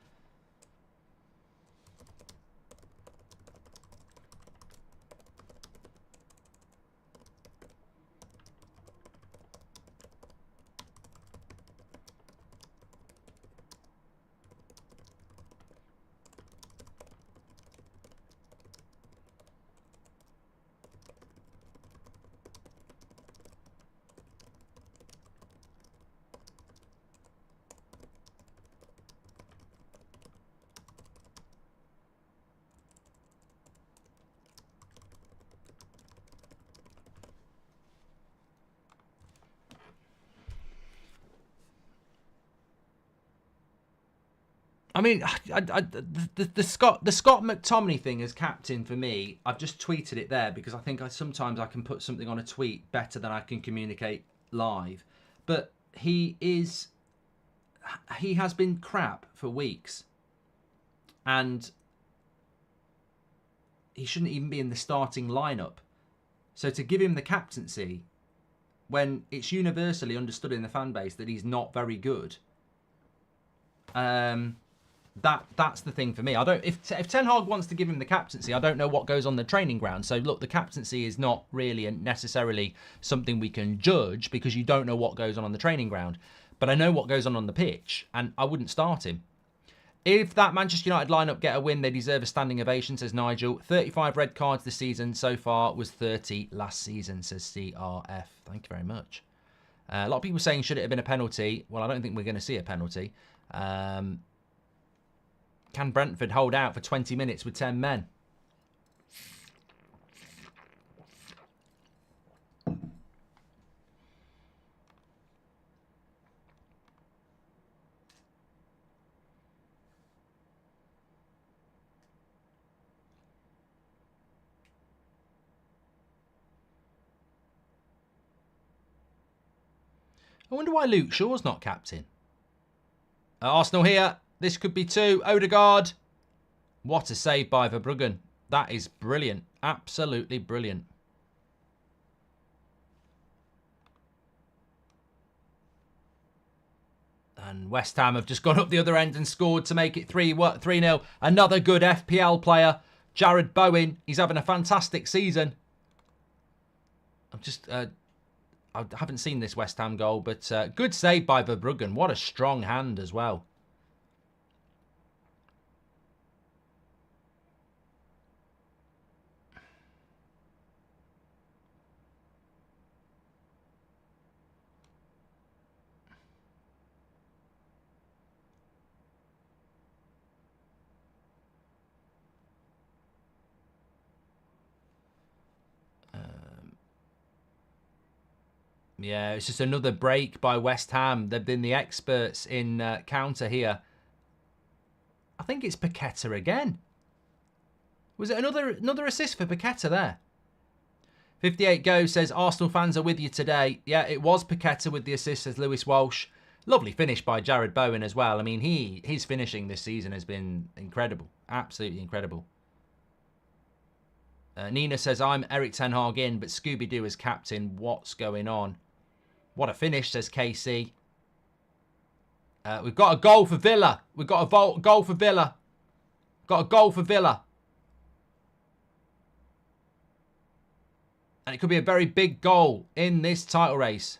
I mean, the Scott McTominay thing as captain for me, I've just tweeted it there because I think sometimes I can put something on a tweet better than I can communicate live. But he has been crap for weeks, and he shouldn't even be in the starting lineup. So to give him the captaincy when it's universally understood in the fan base that he's not very good. That's the thing for me. If Ten Hag wants to give him the captaincy, I don't know what goes on the training ground. So look, the captaincy is not really necessarily something we can judge because you don't know what goes on the training ground. But I know what goes on the pitch, and I wouldn't start him. If that Manchester United lineup get a win, they deserve a standing ovation, says Nigel. 35 red cards this season so far, was 30 last season, says CRF. Thank you very much. A lot of people saying, should it have been a penalty? Well, I don't think we're going to see a penalty. Can Brentford hold out for 20 minutes with 10 men? I wonder why Luke Shaw's not captain. Arsenal here. This could be 2. Odegaard. What a save by Verbruggen. That is brilliant. Absolutely brilliant. And West Ham have just gone up the other end and scored to make it 3-0. Another good FPL player, Jared Bowen. He's having a fantastic season. I haven't seen this West Ham goal, but good save by Verbruggen. What a strong hand as well. Yeah, it's just another break by West Ham. They've been the experts in counter here. I think it's Paqueta again. Was it another assist for Paqueta there? 58 Go says, Arsenal fans are with you today. Yeah, it was Paqueta with the assist, says Lewis Walsh. Lovely finish by Jared Bowen as well. I mean, his finishing this season has been incredible. Absolutely incredible. Nina says, I'm Eric Ten Hag in, but Scooby-Doo as captain. What's going on? What a finish, says KC. We've got a goal for Villa. We've got a goal for Villa. Got a goal for Villa. And it could be a very big goal in this title race.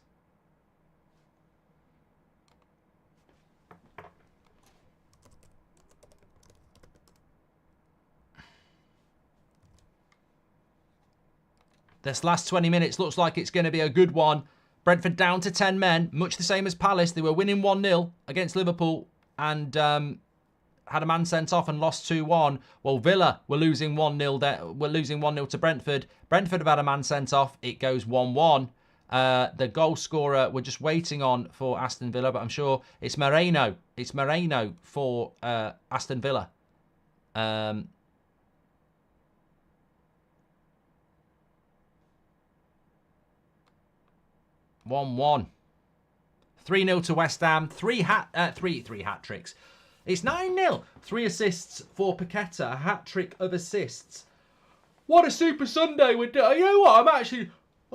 This last 20 minutes looks like it's going to be a good one. Brentford down to 10 men, much the same as Palace. They were winning 1-0 against Liverpool and had a man sent off and lost 2-1. Well, Villa were losing 1-0. We're losing 1-0 to Brentford. Brentford have had a man sent off. It goes 1-1. The goal scorer, we're just waiting on for Aston Villa, but I'm sure it's Moreno. It's Moreno for Aston Villa. 1-1. 3-0 to West Ham. Three hat tricks. It's 9-0. 3 assists for Paqueta. A hat trick of assists. What a Super Sunday we're doing. You know what? I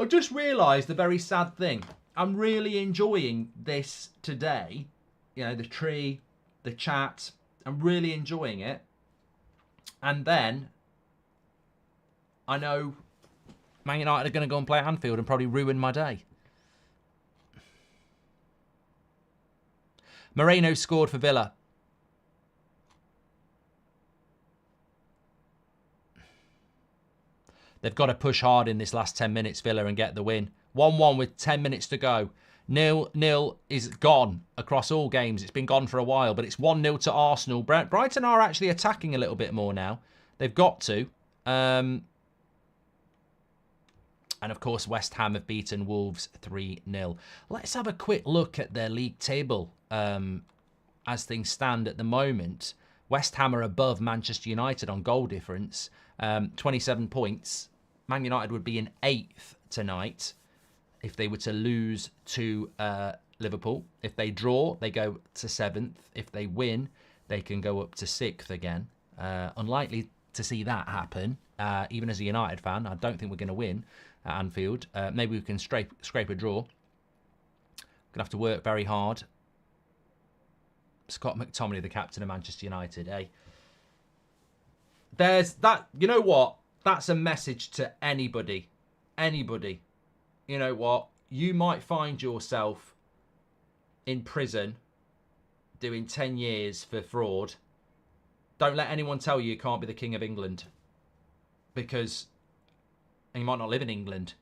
just realised the very sad thing. I'm really enjoying this today. You know, the tree, the chat. I'm really enjoying it. And then I know Man United are going to go and play at Anfield and probably ruin my day. Moreno scored for Villa. They've got to push hard in this last 10 minutes, Villa, and get the win. 1-1 with 10 minutes to go. 0-0 is gone across all games. It's been gone for a while, but it's 1-0 to Arsenal. Brighton are actually attacking a little bit more now. They've got to. And, of course, West Ham have beaten Wolves 3-0. Let's have a quick look at their league table as things stand at the moment. West Ham are above Manchester United on goal difference. 27 points. Man United would be in 8th tonight if they were to lose to Liverpool. If they draw, they go to 7th. If they win, they can go up to 6th again. Unlikely to see that happen. Even as a United fan, I don't think we're going to win at Anfield. Maybe we can scrape a draw. Going to have to work very hard. Scott McTominay, the captain of Manchester United, eh? There's that. You know what? That's a message to anybody. Anybody. You know what? You might find yourself in prison doing 10 years for fraud. Don't let anyone tell you can't be the King of England. Because you might not live in England.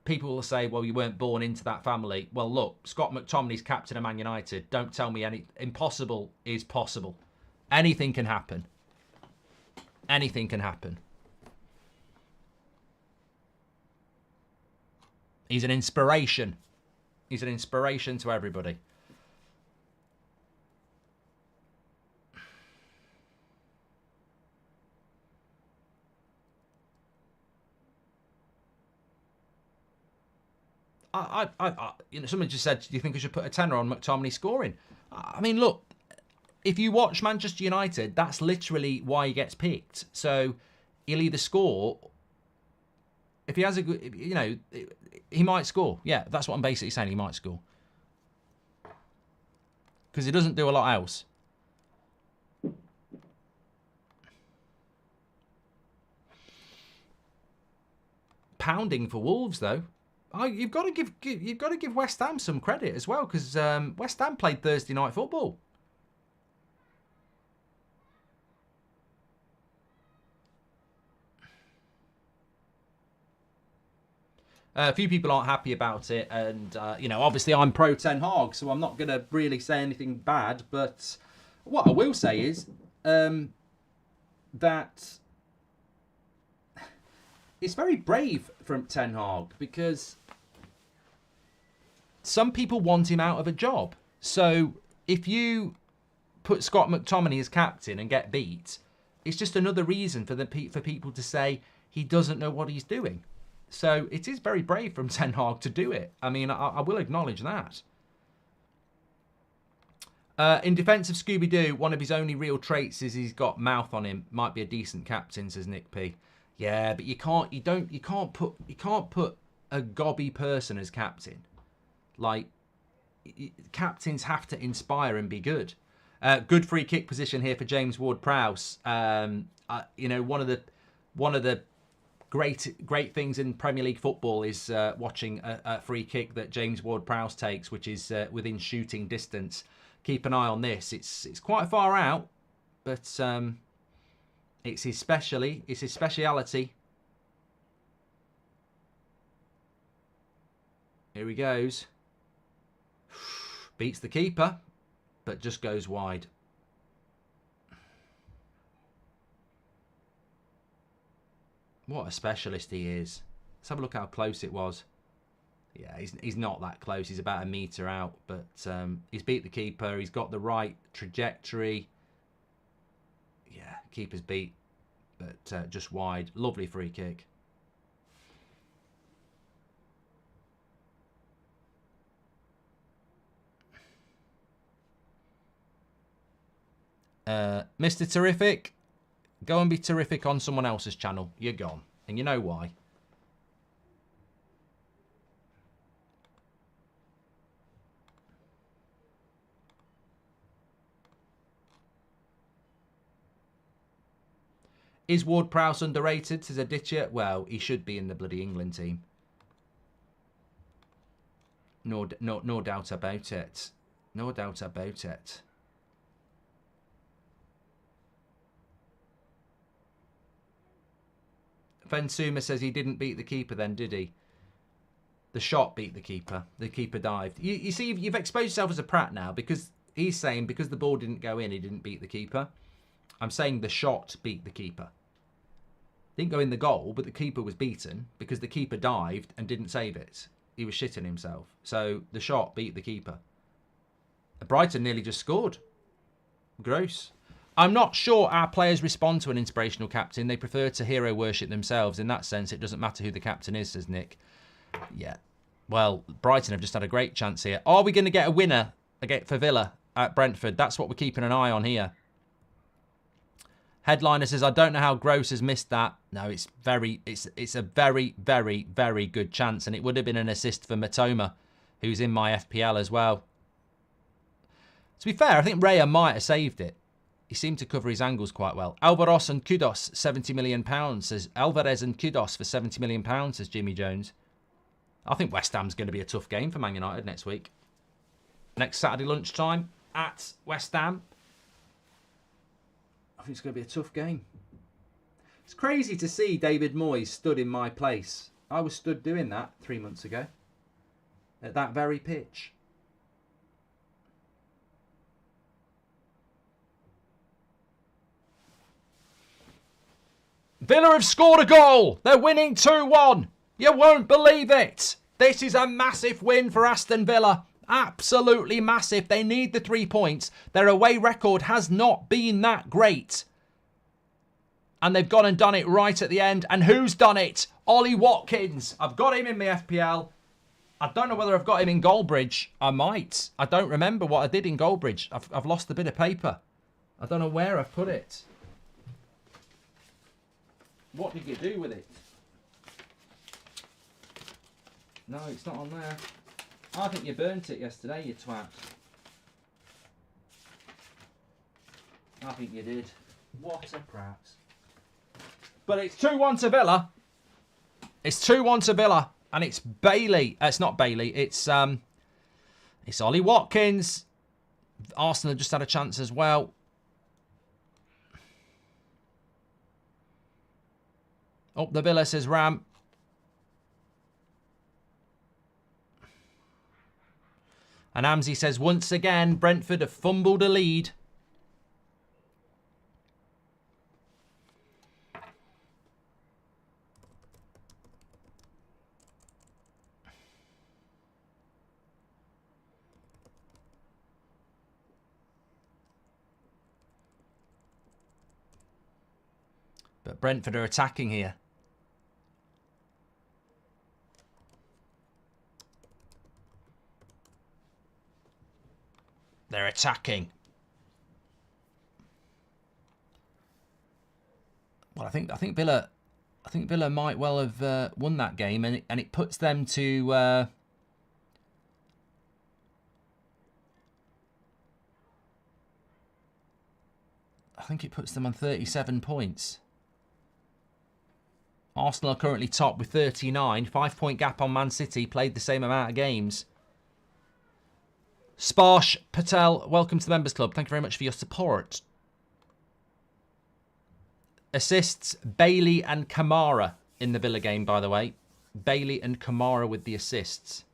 People will say, well, you weren't born into that family. Well, look, Scott McTominay's captain of Man United. Don't tell me impossible is possible. Anything can happen. Anything can happen. He's an inspiration. He's an inspiration to everybody. You know, someone just said, do you think I should put a tenner on McTominay scoring? I mean, look, if you watch Manchester United, that's literally why he gets picked. So he'll either score, if he has a good, you know, he might score. Yeah, that's what I'm basically saying. He might score. Because he doesn't do a lot else. Pounding for Wolves, though. You've got to give West Ham some credit as well, because West Ham played Thursday night football. A few people aren't happy about it, and you know, obviously I'm pro Ten Hag, so I'm not going to really say anything bad. But what I will say is that it's very brave from Ten Hag, because some people want him out of a job. So if you put Scott McTominay as captain and get beat, it's just another reason for people to say he doesn't know what he's doing. So it is very brave from Ten Hag to do it. I mean, I will acknowledge that. In defence of Scooby-Doo, one of his only real traits is he's got mouth on him. Might be a decent captain, says Nick P. Yeah, but you can't put a gobby person as captain. Like, captains have to inspire and be good. Good free kick position here for James Ward-Prowse. You know, one of the great things in Premier League football is watching a free kick that James Ward-Prowse takes, which is within shooting distance. Keep an eye on this. It's quite far out, but it's his speciality. Here he goes. Beats the keeper, but just goes wide. What a specialist he is. Let's have a look how close it was. Yeah, he's not that close. He's about a metre out, but he's beat the keeper. He's got the right trajectory. Yeah, keeper's beat, but just wide. Lovely free kick. Mr. Terrific, go and be terrific on someone else's channel. You're gone. And you know why. Is Ward-Prowse underrated, says Aditya? Well, he should be in the bloody England team. No doubt about it. No doubt about it. Fensuma says he didn't beat the keeper then, did he? The shot beat the keeper. The keeper dived. You see, you've exposed yourself as a prat now, because he's saying because the ball didn't go in, he didn't beat the keeper. I'm saying the shot beat the keeper. Didn't go in the goal, but the keeper was beaten because the keeper dived and didn't save it. He was shitting himself. So the shot beat the keeper. Brighton nearly just scored. Gross. I'm not sure our players respond to an inspirational captain. They prefer to hero worship themselves. In that sense, it doesn't matter who the captain is, says Nick. Yeah. Well, Brighton have just had a great chance here. Are we going to get a winner for Villa at Brentford? That's what we're keeping an eye on here. Headliner says, I don't know how Gross has missed that. No, it's a very, very, very good chance. And it would have been an assist for Matoma, who's in my FPL as well. To be fair, I think Raya might have saved it. He seemed to cover his angles quite well. Alvarez and Kudos, £70 million, says Alvarez and Kudos for £70 million, says Jimmy Jones. I think West Ham's going to be a tough game for Man United next week. Next Saturday lunchtime at West Ham. I think it's going to be a tough game. It's crazy to see David Moyes stood in my place. I was stood doing that 3 months ago. At that very pitch. Villa have scored a goal. They're winning 2-1. You won't believe it. This is a massive win for Aston Villa. Absolutely massive. They need the 3 points. Their away record has not been that great. And they've gone and done it right at the end. And who's done it? Ollie Watkins. I've got him in my FPL. I don't know whether I've got him in Goalbridge. I might. I don't remember what I did in Goalbridge. I've lost a bit of paper. I don't know where I've put it. What did you do with it? No, it's not on there. I think you burnt it yesterday, you twat. I think you did. What a prat. But it's 2-1 to Villa. It's 2-1 to Villa. And it's Bailey. It's not Bailey. It's Ollie Watkins. Arsenal have just had a chance as well. Oh, the Villa says Ram. And Amzi says, once again, Brentford have fumbled a lead. But Brentford are attacking here. They're attacking. Well, I think Villa might well have won that game, and it puts them to. I think it puts them on 37 points. Arsenal are currently top with 39. 5-point gap on Man City. Played the same amount of games. Sparsh Patel, welcome to the Members Club. Thank you very much for your support. Assists, Bailey and Kamara in the Villa game, by the way. Bailey and Kamara with the assists.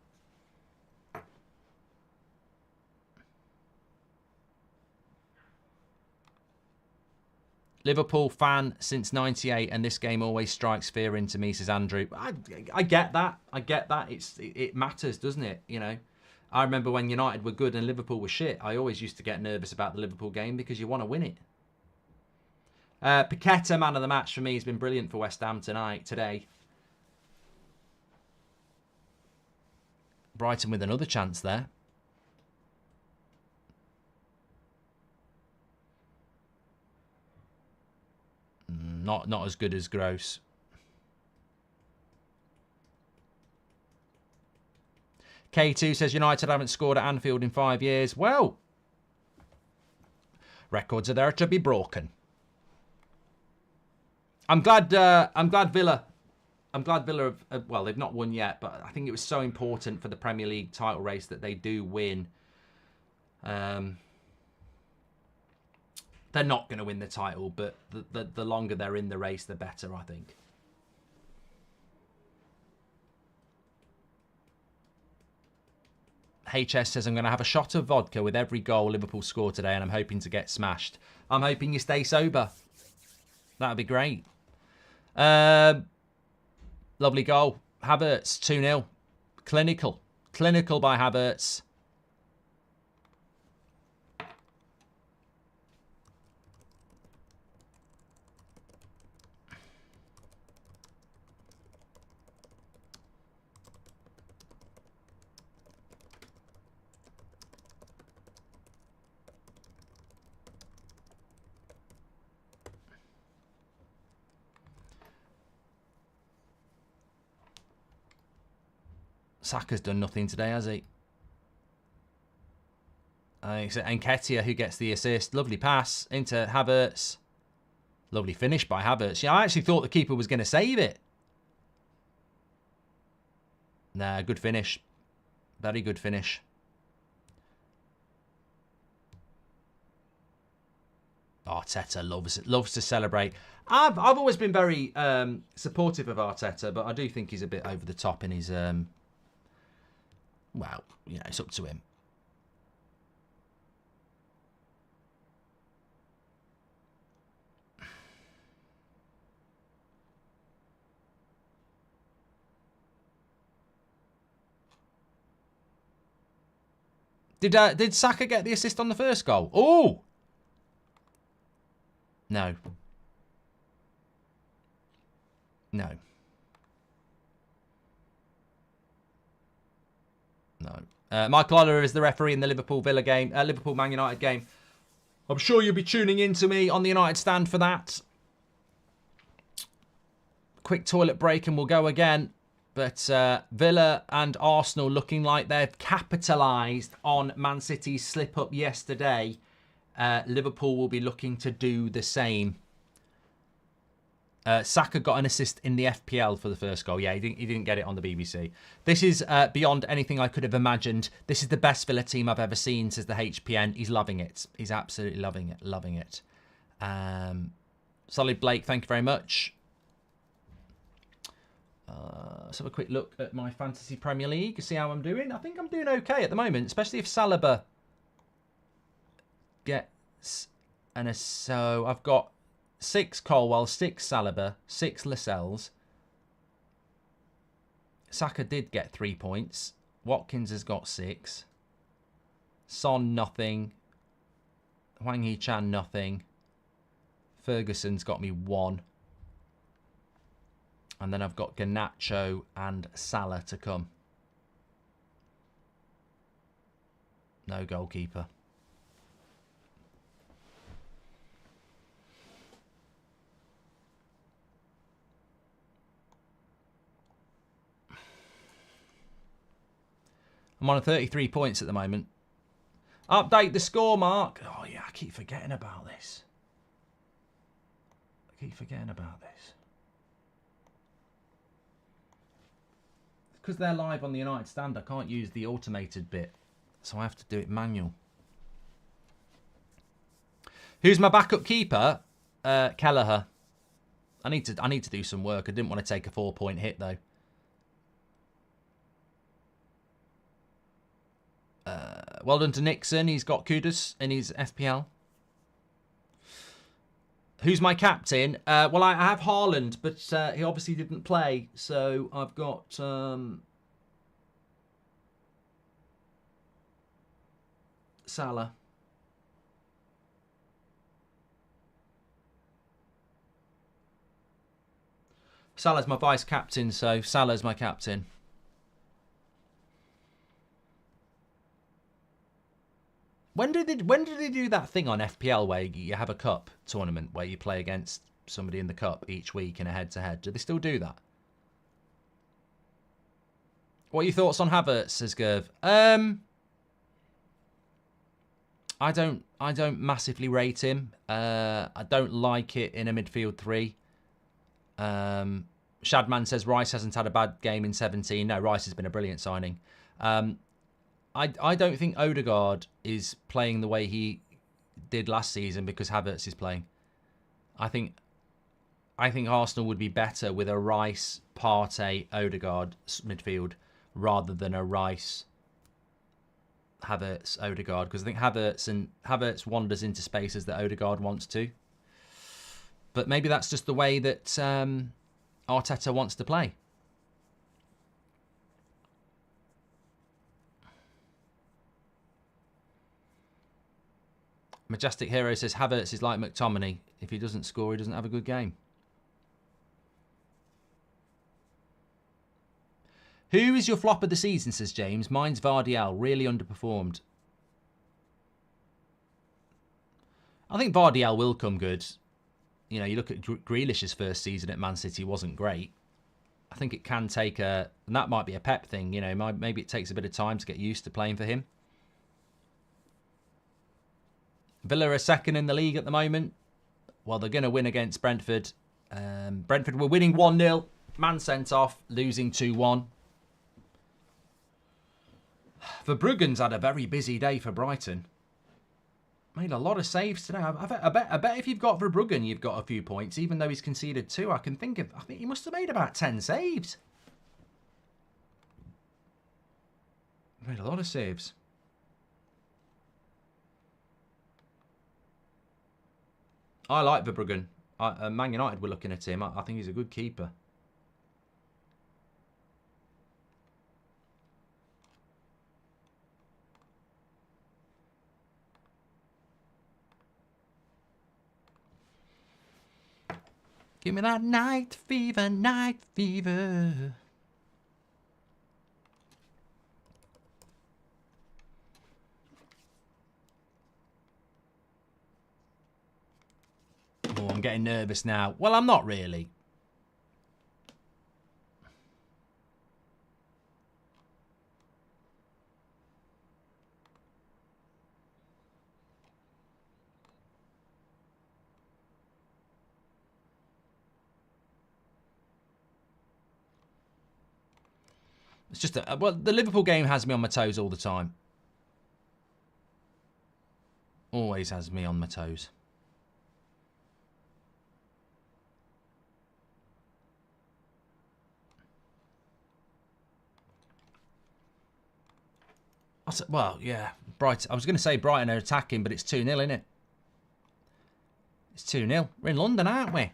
Liverpool fan since 98, and this game always strikes fear into me, says Andrew. I get that. I get that. It matters, doesn't it? You know, I remember when United were good and Liverpool were shit. I always used to get nervous about the Liverpool game because you want to win it. Paqueta, man of the match for me, has been brilliant for West Ham today. Brighton with another chance there. Not as good as Gross. K2 says United haven't scored at Anfield in 5 years. Well, records are there to be broken. I'm glad Villa. Well, they've not won yet, but I think it was so important for the Premier League title race that they do win. They're not going to win the title, but the longer they're in the race, the better, I think. HS says, I'm going to have a shot of vodka with every goal Liverpool score today, and I'm hoping to get smashed. I'm hoping you stay sober. That would be great. Lovely goal. Havertz, 2-0. Clinical. Clinical by Havertz. Saka's done nothing today, has he? It's Nketiah who gets the assist. Lovely pass into Havertz. Lovely finish by Havertz. Yeah, I actually thought the keeper was going to save it. Nah, good finish. Very good finish. Arteta loves to celebrate. I've always been very supportive of Arteta, but I do think he's a bit over the top in his... well, you know, it's up to him. Did Saka get the assist on the first goal? Oh! No. No. No. Michael Oliver is the referee in the Liverpool-Villa game, Liverpool-Man United game. I'm sure you'll be tuning in to me on the United stand for that. Quick toilet break and we'll go again. But Villa and Arsenal looking like they've capitalised on Man City's slip-up yesterday. Liverpool will be looking to do the same. Saka got an assist in the FPL for the first goal. Yeah, he didn't get it on the BBC. This is beyond anything I could have imagined. This is the best Villa team I've ever seen, says the HPN. He's loving it. He's absolutely loving it. Loving it. Solid Blake, thank you very much. Let's have a quick look at my Fantasy Premier League, see how I'm doing. I think I'm doing okay at the moment, especially if Saliba gets an assist. So I've got 6 Colwell, 6 Saliba, 6 Lascelles. Saka did get 3 points. Watkins has got 6. Son, nothing. Hwang Hee-chan, nothing. Ferguson's got me 1. And then I've got Garnacho and Salah to come. No goalkeeper. I'm on 33 points at the moment. Update the score, Mark. Oh, yeah, I keep forgetting about this. Because they're live on the United Stand, I can't use the automated bit. So I have to do it manual. Who's my backup keeper? Kelleher. I need to do some work. I didn't want to take a 4-point hit, though. Well done to Nixon. He's got Kudos in his FPL. Who's my captain? Well, I have Haaland, but he obviously didn't play. So I've got... Salah. Salah's my vice captain, so Salah's my captain. When did they do that thing on FPL where you have a cup tournament where you play against somebody in the cup each week in a head-to-head? Do they still do that? What are your thoughts on Havertz, says Gerv? I don't massively rate him. I don't like it in a midfield three. Shadman says Rice hasn't had a bad game in 17. No, Rice has been a brilliant signing. I don't think Odegaard is playing the way he did last season because Havertz is playing. I think Arsenal would be better with a Rice, Partey, Odegaard midfield rather than a Rice, Havertz, Odegaard, because I think Havertz wanders into spaces that Odegaard wants to. But maybe that's just the way that Arteta wants to play. Majestic Hero says Havertz is like McTominay. If he doesn't score, he doesn't have a good game. Who is your flop of the season, says James. Mine's Vardiel. Really underperformed. I think Vardiel will come good. You know, you look at Grealish's first season at Man City wasn't great. I think it can take and that might be a Pep thing. You know, maybe it takes a bit of time to get used to playing for him. Villa are second in the league at the moment. Well, they're going to win against Brentford. Brentford were winning 1-0. Man sent off, losing 2-1. Verbruggen's had a very busy day for Brighton. Made a lot of saves today. I bet if you've got Verbruggen, you've got a few points, even though he's conceded 2. I think he must have made about 10 saves. Made a lot of saves. I like Verbruggen. Man United were looking at him. I think he's a good keeper. Give me that night fever, night fever. Oh, I'm getting nervous now. Well, I'm not really. It's just well, the Liverpool game has me on my toes all the time. Always has me on my toes. Well, yeah, Brighton. I was going to say Brighton are attacking, but it's 2-0, isn't it? It's 2-0. We're in London, aren't we?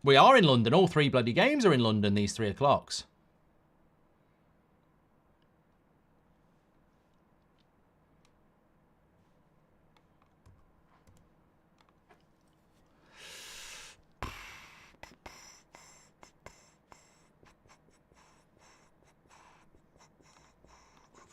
We are in London. All 3 bloody games are in London, these 3 o'clocks.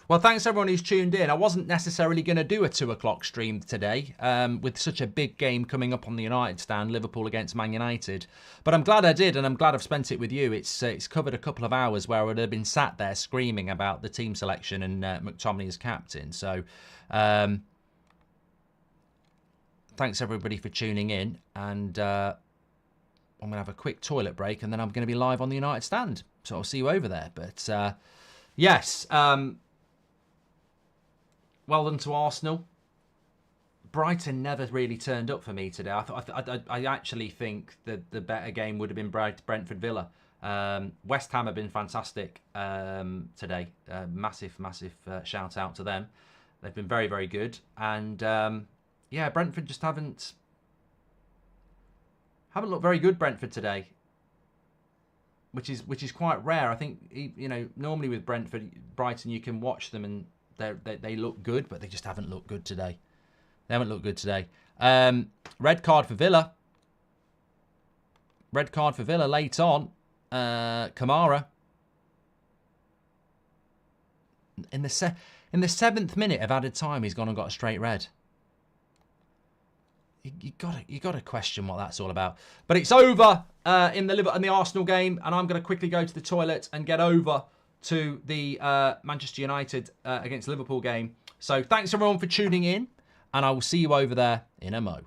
Well, thanks everyone who's tuned in. I wasn't necessarily going to do a 2 o'clock stream today with such a big game coming up on the United stand, Liverpool against Man United. But I'm glad I did, and I'm glad I've spent it with you. It's covered a couple of hours where I would have been sat there screaming about the team selection and McTominay as captain. So thanks everybody for tuning in. And I'm going to have a quick toilet break, and then I'm going to be live on the United stand. So I'll see you over there. But yes... well done to Arsenal. Brighton never really turned up for me today. I actually think that the better game would have been Brentford Villa. West Ham have been fantastic today. Massive shout out to them. They've been very, very good. And yeah, Brentford just haven't looked very good. Brentford today, which is quite rare. I think normally with Brighton you can watch them and they look good, but they just haven't looked good today. They haven't looked good today. Red card for Villa. Red card for Villa late on. Kamara. In the 7th minute of added time, he's gone and got a straight red. You got to question what that's all about. But it's over in the Arsenal game, and I'm going to quickly go to the toilet and get over to the Manchester United against Liverpool game. So thanks everyone for tuning in, and I will see you over there in a mo.